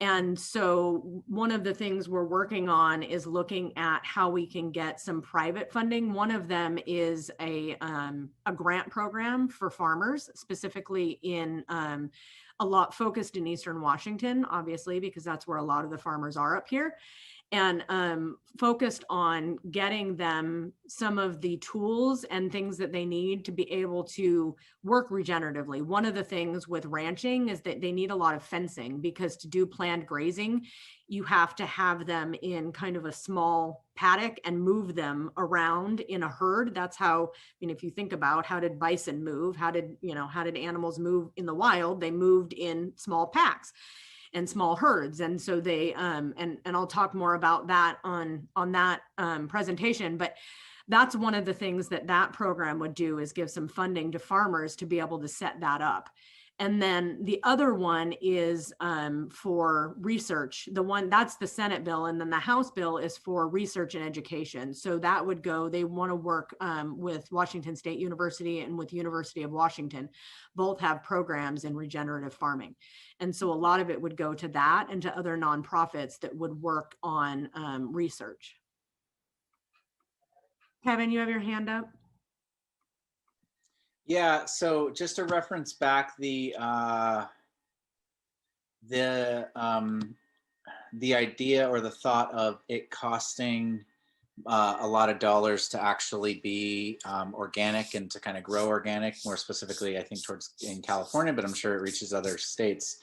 S2: And so one of the things we're working on is looking at how we can get some private funding. One of them is a grant program for farmers, specifically in a lot focused in Eastern Washington, obviously, because that's where a lot of the farmers are up here. And focused on getting them some of the tools and things that they need to be able to work regeneratively. One of the things with ranching is that they need a lot of fencing, because to do planned grazing, you have to have them in kind of a small paddock and move them around in a herd. That's how, if you think about how did bison move, how did animals move in the wild? They moved in small packs and small herds. And so they, and I'll talk more about that on that presentation, but that's one of the things that program would do, is give some funding to farmers to be able to set that up. And then the other one is for research. That's the Senate bill. And then the House bill is for research and education. So that would go, they want to work with Washington State University and with University of Washington. Both have programs in regenerative farming. And so a lot of it would go to that and to other nonprofits that would work on research. Kevin, you have your hand up.
S4: Yeah, so just to reference back the idea or the thought of it costing a lot of dollars to actually be organic and to kind of grow organic, more specifically, I think in California, but I'm sure it reaches other states.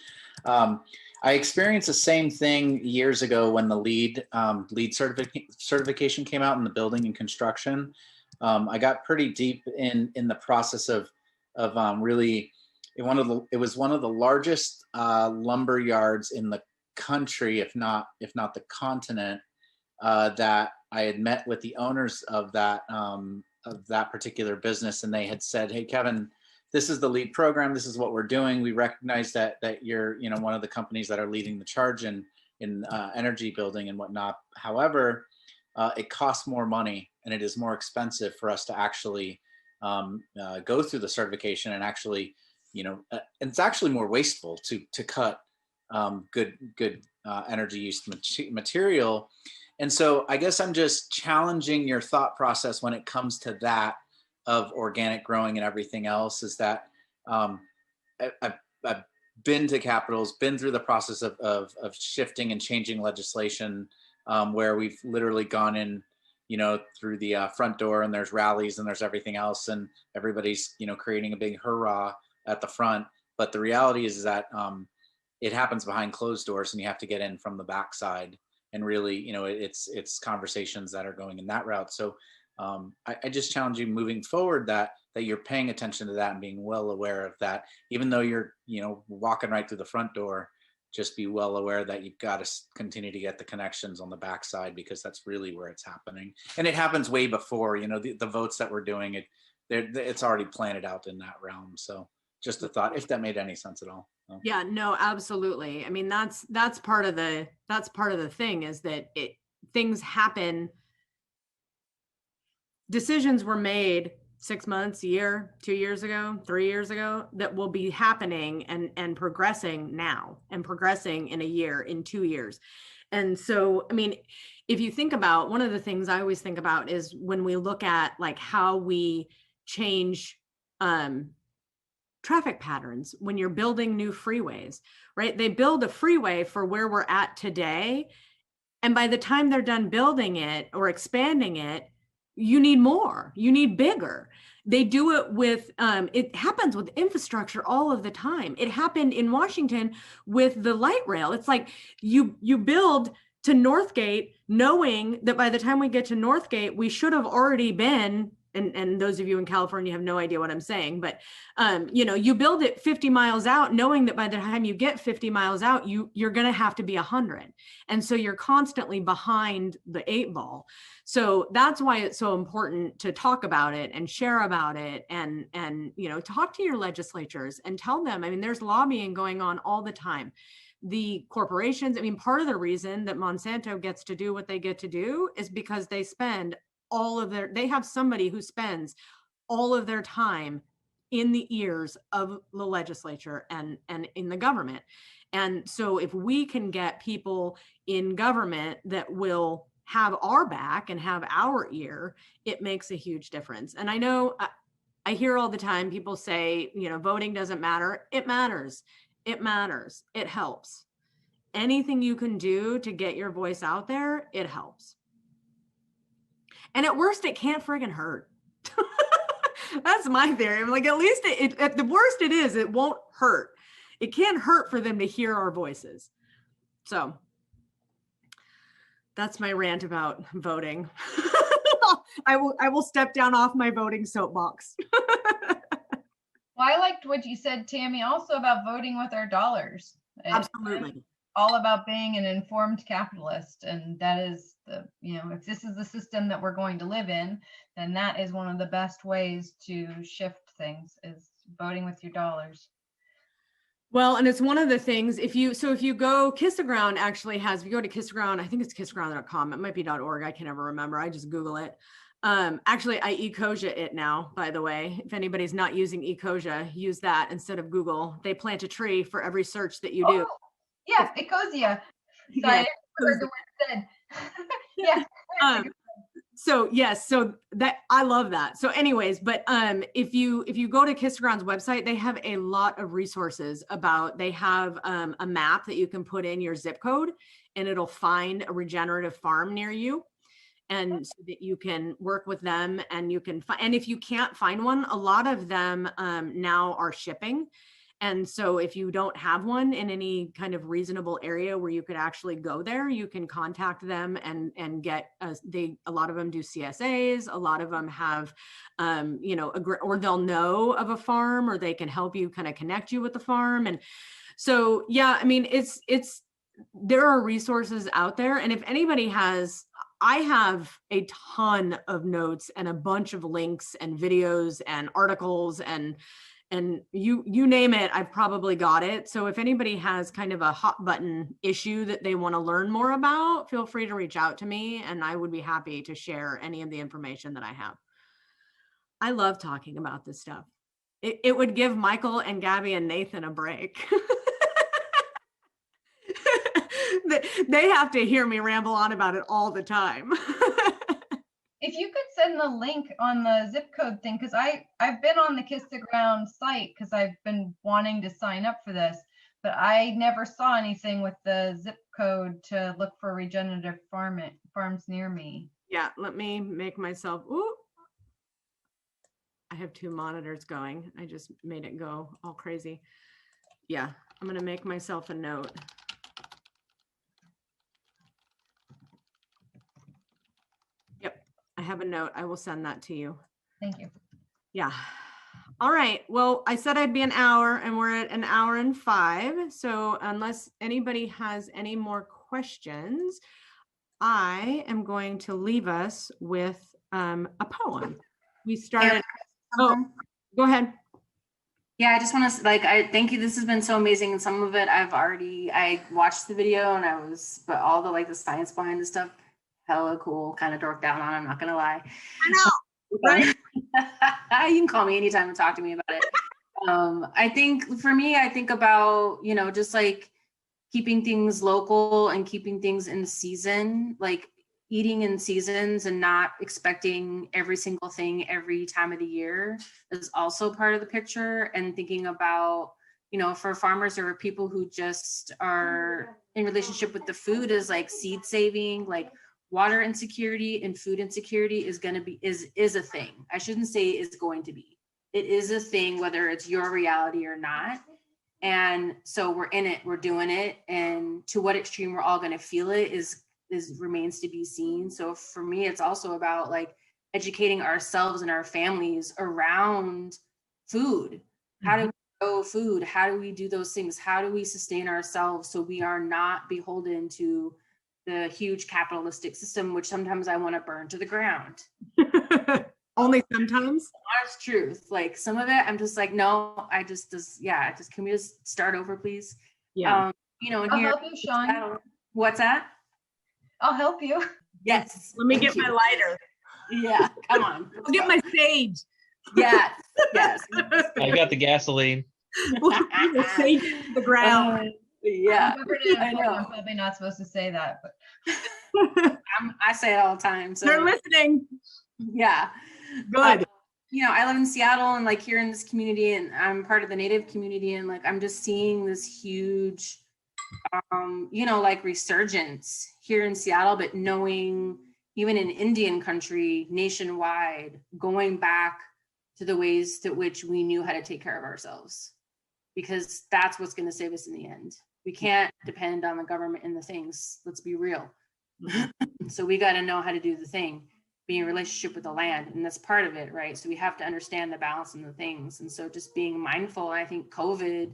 S4: I experienced the same thing years ago when the LEED certification came out in the building and construction. I got pretty deep in the process of really, it was one of the largest lumber yards in the country, if not the continent, that I had met with the owners of that particular business, and they had said, "Hey, Kevin, this is the LEED program. This is what we're doing. We recognize that you're one of the companies that are leading the charge in energy building and whatnot. However, it costs more money and it is more expensive for us to actually go through the certification, and actually, and it's actually more wasteful to cut good energy use material." And so I guess I'm just challenging your thought process when it comes to that of organic growing and everything else, is that I've been to capitals, been through the process of shifting and changing legislation, where we've literally gone in, through the front door, and there's rallies and there's everything else, and everybody's, creating a big hurrah at the front. But the reality is that it happens behind closed doors, and you have to get in from the backside. And really, it's conversations that are going in that route. So I just challenge you moving forward that you're paying attention to that and being well aware of that. Even though you're, walking right through the front door, just be well aware that you've got to continue to get the connections on the backside, because that's really where it's happening. And it happens way before, the votes that we're doing, it's already planted out in that realm. So just a thought, if that made any sense at all.
S2: Yeah, no, absolutely. I mean, that's part of the thing, is that things happen. Decisions were made 6 months, a year, 2 years ago, 3 years ago, that will be happening and progressing now, and progressing in a year, in 2 years. And so, I mean, if you think about, one of the things I always think about is when we look at like how we change traffic patterns when you're building new freeways, right? They build a freeway for where we're at today, And by the time they're done building it or expanding it, you need more, you need bigger. They do it with, it happens with infrastructure all of the time. It happened in Washington with the light rail. It's like you build to Northgate knowing that by the time we get to Northgate, we should have already been, and those of you in California have no idea what I'm saying, but you know, you build it 50 miles out knowing that by the time you get 50 miles out, you're going to have to be 100. And so you're constantly behind the 8 ball. So that's why it's so important to talk about it and share about it, and you know, talk to your legislatures and tell them. I mean, there's lobbying going on all the time. The corporations, I mean, part of the reason that Monsanto gets to do what they get to do is because they spend they have somebody who spends all of their time in the ears of the legislature and in the government. And so if we can get people in government that will have our back and have our ear, it makes a huge difference. And I know I hear all the time people say, you know, voting doesn't matter. It matters. It matters. It helps. Anything you can do to get your voice out there, it helps. And at worst, it can't friggin' hurt. That's my theory. I'm like, at least at the worst it won't hurt. It can't hurt for them to hear our voices. So that's my rant about voting. I will step down off my voting soapbox.
S6: Well, I liked what you said, Tammy, also about voting with our dollars.
S2: Absolutely.
S6: All about being an informed capitalist. And that is the, you know, if this is the system that we're going to live in, then that is one of the best ways to shift things, is voting with your dollars.
S2: Well, and it's one of the things, if you go, Kiss the Ground actually has, if you go to Kiss the Ground, I think it's kisstheground.com, it might be .org, I can never remember, I just Google it. Actually, I ecosia it now, by the way. If anybody's not using ecosia, use that instead of Google. They plant a tree for every search that you do.
S6: Yeah, ecosia. Sorry, I heard the word said. Yeah.
S2: So yes, so that I love that. So anyways, but if you go to Kiss the Ground's website, they have a lot of resources about, they have a map that you can put in your zip code and it'll find a regenerative farm near you. And so that you can work with them, and you can find, and if you can't find one, a lot of them now are shipping. And so if you don't have one in any kind of reasonable area where you could actually go there, you can contact them and get, a lot of them do CSAs, a lot of them have, you know, or they'll know of a farm, or they can help you kind of connect you with the farm. And so, yeah, I mean, there are resources out there. And if anybody has, I have a ton of notes and a bunch of links and videos and articles and you name it, I've probably got it. So if anybody has kind of a hot button issue that they want to learn more about, feel free to reach out to me and I would be happy to share any of the information that I have. I love talking about this stuff. It would give Michael and Gabby and Nathan a break. They have to hear me ramble on about it all the time.
S6: If you could send the link on the zip code thing, because I've been on the Kiss the Ground site because I've been wanting to sign up for this, but I never saw anything with the zip code to look for regenerative farms near me.
S2: Yeah, let me make myself, ooh, I have 2 monitors going. I just made it go all crazy. Yeah, I'm gonna make myself a note. I have a note. I will send that to you.
S6: Thank you.
S2: Yeah. All right. Well, I said I'd be an hour and we're at an hour and 5. So unless anybody has any more questions, I am going to leave us with a poem. We started. Oh, go ahead.
S8: Yeah, I just want to I thank you. This has been so amazing. And some of it I watched the video and but all the the science behind the stuff, hella cool, kind of dorked down on, I'm not gonna lie.
S2: I know, right?
S8: You can call me anytime and talk to me about it. I think for me, I think about, you know, just keeping things local and keeping things in season, eating in seasons and not expecting every single thing every time of the year is also part of the picture. And thinking about you know, for farmers or people who just are in relationship with the food, is like seed saving, like water insecurity and food insecurity is going to be, is a thing. I shouldn't say is going to be. It is a thing, whether it's your reality or not. And so we're in it, we're doing it. And to what extreme we're all going to feel it is remains to be seen. So for me, it's also about like educating ourselves and our families around food. How do we grow food? How do we do those things? How do we sustain ourselves so we are not beholden to the huge capitalistic system, which sometimes I want to burn to the ground.
S2: Only sometimes?
S8: Honest truth. Like some of it, I'm just like, no, can we just start over, please?
S2: Yeah.
S8: You know, and
S6: I'll
S8: here,
S6: help you, Sean.
S8: what's that?
S6: I'll help you.
S8: Yes.
S2: Let me get my lighter.
S8: Yeah, come on.
S2: I'll get my sage.
S8: Yes, yes.
S5: I got the gasoline.
S2: Sage to the ground.
S8: Yeah, I know.
S6: I'm probably not supposed to say that, but
S8: I say it all the time. So
S2: they're listening.
S8: Yeah.
S2: Good.
S8: You know, I live in Seattle and like here in this community, and I'm part of the Native community, and like I'm just seeing this huge you know, like resurgence here in Seattle, but knowing even in Indian country, nationwide, going back to the ways to which we knew how to take care of ourselves, because that's what's going to save us in the end. We can't depend on the government and the things. Let's be real. So we got to know how to do the thing, be in relationship with the land, and that's part of it, right? So we have to understand the balance and the things. And so just being mindful, I think COVID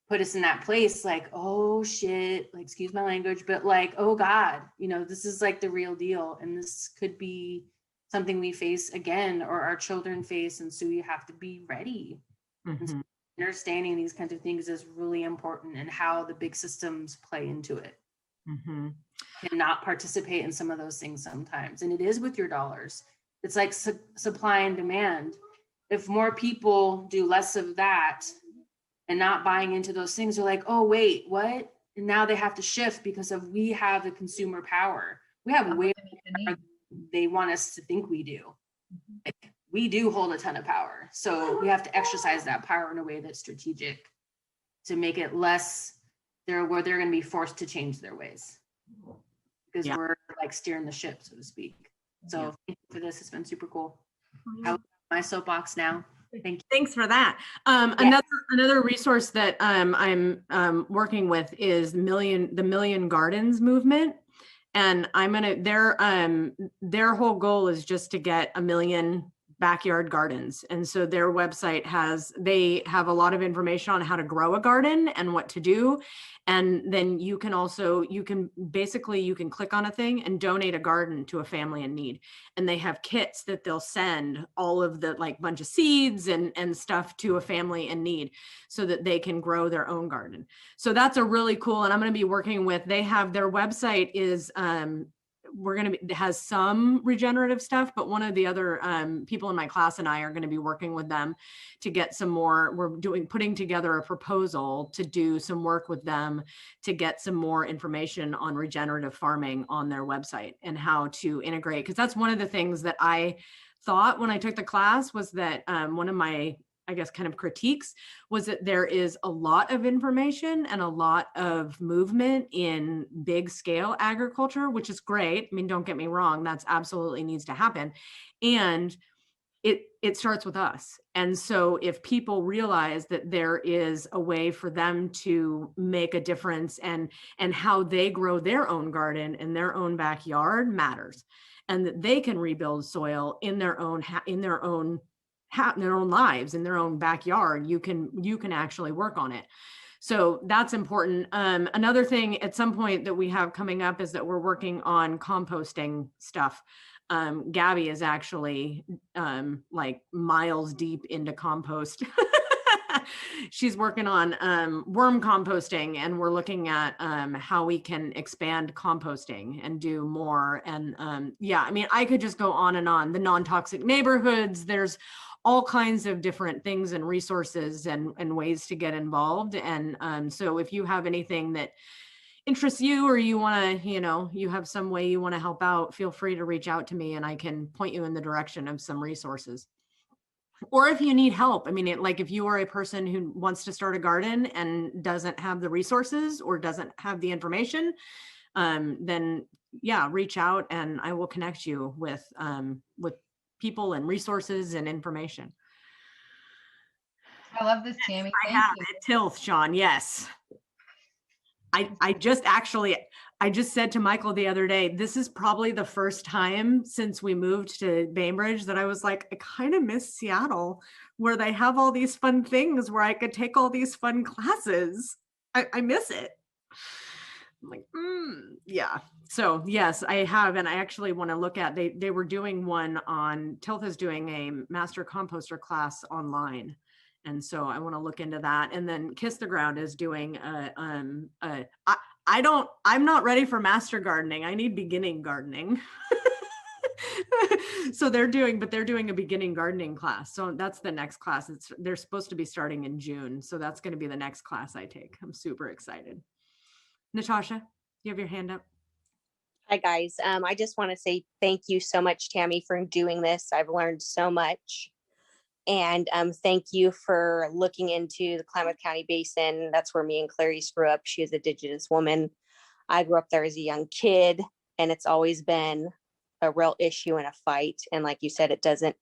S8: put us in that place, like, oh shit, like, excuse my language, but like, oh God, you know, this is like the real deal. And this could be something we face again, or our children face. And so you have to be ready. And so understanding these kinds of things is really important, and how the big systems play into it. And not participate in some of those things sometimes. And it is with your dollars. It's like supply and demand. If more people do less of that and not buying into those things, are like, oh, wait, what? And now they have to shift because of we have the consumer power. We have way more they want us to think we do. Like, we do hold a ton of power. So we have to exercise that power in a way that's strategic to make it less where they're going to be forced to change their ways. Because we're like steering the ship, so to speak. So thank you for this. It's been super cool. I will my soapbox now. Thank you.
S2: Thanks for that. Another resource that I'm working with is the Million Gardens movement, and their whole goal is just to get 1 million backyard gardens. And so their website they have a lot of information on how to grow a garden and what to do. And then you can click on a thing and donate a garden to a family in need. And they have kits that they'll send all of the like bunch of seeds and stuff to a family in need so that they can grow their own garden. So that's a really cool, and I'm going to be working with, they have their website is, has some regenerative stuff, but one of the other people in my class and I are going to be working with them to get some more. We're putting together a proposal to do some work with them to get some more information on regenerative farming on their website and how to integrate. Because that's one of the things that I thought when I took the class was that one of my, I guess, kind of critiques was that there is a lot of information and a lot of movement in big scale agriculture, which is great. I mean, don't get me wrong, that's absolutely needs to happen. And it starts with us. And so if people realize that there is a way for them to make a difference and how they grow their own garden in their own backyard matters, and that they can rebuild soil in their own lives, in their own backyard, you can actually work on it. So that's important. Another thing at some point that we have coming up is that we're working on composting stuff. Gabby is actually like miles deep into compost. She's working on worm composting, and we're looking at how we can expand composting and do more. And I mean, I could just go on and on. The non-toxic neighborhoods, there's all kinds of different things and resources and ways to get involved. And so if you have anything that interests you, or you want to, you have some way you want to help out, feel free to reach out to me and I can point you in the direction of some resources. Or if you need help, I mean, like if you are a person who wants to start a garden and doesn't have the resources or doesn't have the information, then yeah, reach out and I will connect you with people and resources and information.
S6: I love this, Tammy.
S2: I
S6: Thank
S2: have
S6: you.
S2: it, Tilth, Sean. Yes. I just said to Michael the other day, this is probably the first time since we moved to Bainbridge that I was like, I kind of miss Seattle, where they have all these fun things where I could take all these fun classes. I miss it. I'm like, yeah. So yes, I have, and I actually want to look at. They were doing one on Tilth is doing a master composter class online. And so I want to look into that. And then Kiss the Ground is doing I'm not ready for master gardening. I need beginning gardening. So they're doing a beginning gardening class. So that's the next class. They're supposed to be starting in June. So that's going to be the next class I take. I'm super excited. Natasha, you have your hand up.
S9: Hi guys. I just want to say thank you so much, Tammy, for doing this. I've learned so much. And thank you for looking into the Klamath County Basin. That's where me and Clarice grew up. She is a Indigenous woman. I grew up there as a young kid, and it's always been a real issue and a fight. And like you said, it doesn't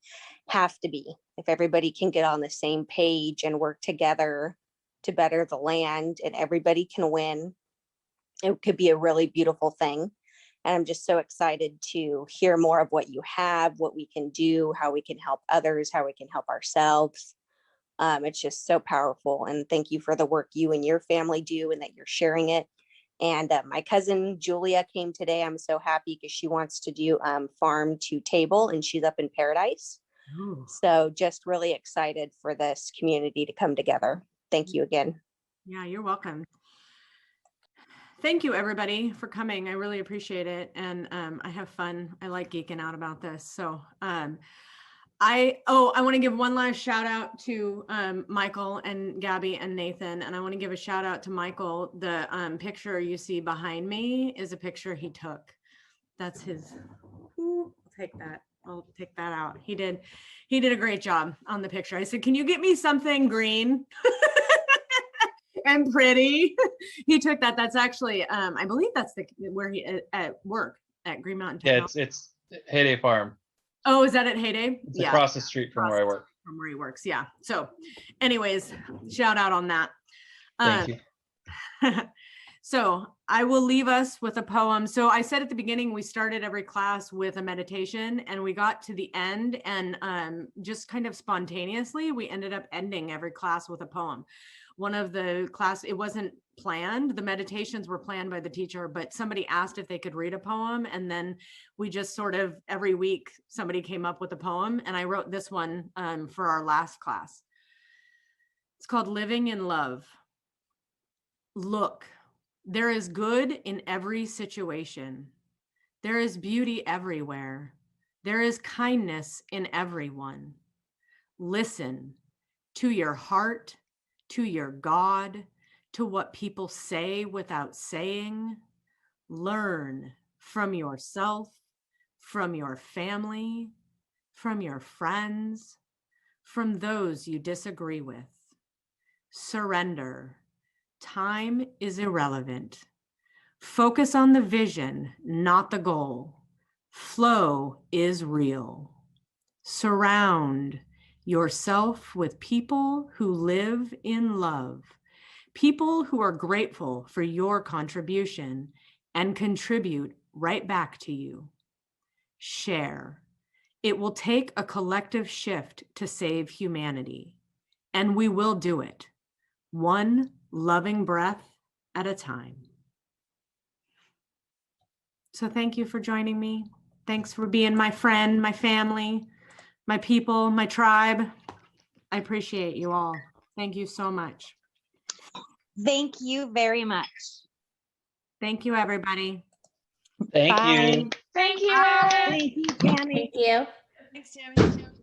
S9: have to be. If everybody can get on the same page and work together to better the land and everybody can win, it could be a really beautiful thing. And I'm just so excited to hear more of what you have, what we can do, how we can help others, how we can help ourselves. It's just so powerful. And thank you for the work you and your family do and that you're sharing it. And my cousin Julia came today. I'm so happy because she wants to do farm to table, and she's up in Paradise.
S2: Ooh.
S9: So just really excited for this community to come together. Thank you again.
S2: Yeah, you're welcome. Thank you, everybody, for coming. I really appreciate it. And I have fun. I like geeking out about this. So I want to give one last shout out to Michael and Gabby and Nathan. And I want to give a shout out to Michael. The picture you see behind me is a picture he took. That's his. Ooh, I'll take that out. He did a great job on the picture. I said, can you get me something green? And pretty. He took that. That's actually, I believe that's where he at work at Green Mountain Technology.
S5: Yeah, it's Heyday Farm.
S2: Oh, is that at Heyday?
S5: It's across the street from where I work.
S2: From where he works, yeah. So, anyways, shout out on that.
S5: Thank you.
S2: So I will leave us with a poem. So I said at the beginning, we started every class with a meditation, and we got to the end, and just kind of spontaneously, we ended up ending every class with a poem. One of the class, it wasn't planned. The meditations were planned by the teacher, but somebody asked if they could read a poem. And then we just sort of every week, somebody came up with a poem. And I wrote this one for our last class. It's called Living in Love. Look, there is good in every situation. There is beauty everywhere. There is kindness in everyone. Listen to your heart, to your God, to what people say without saying. Learn from yourself, from your family, from your friends, from those you disagree with. Surrender. Time is irrelevant. Focus on the vision, not the goal. Flow is real. Surround yourself with people who live in love, people who are grateful for your contribution and contribute right back to you. Share. It will take a collective shift to save humanity, and we will do it, one loving breath at a time. So thank you for joining me. Thanks for being my friend, my family, my people, my tribe. I appreciate you all. Thank you so much.
S10: Thank you very much.
S2: Thank you, everybody.
S5: Thank
S10: Bye.
S5: you.
S1: Thank you.
S10: Thank you, Tammy.
S8: Thank you.
S7: Thanks, Tammy.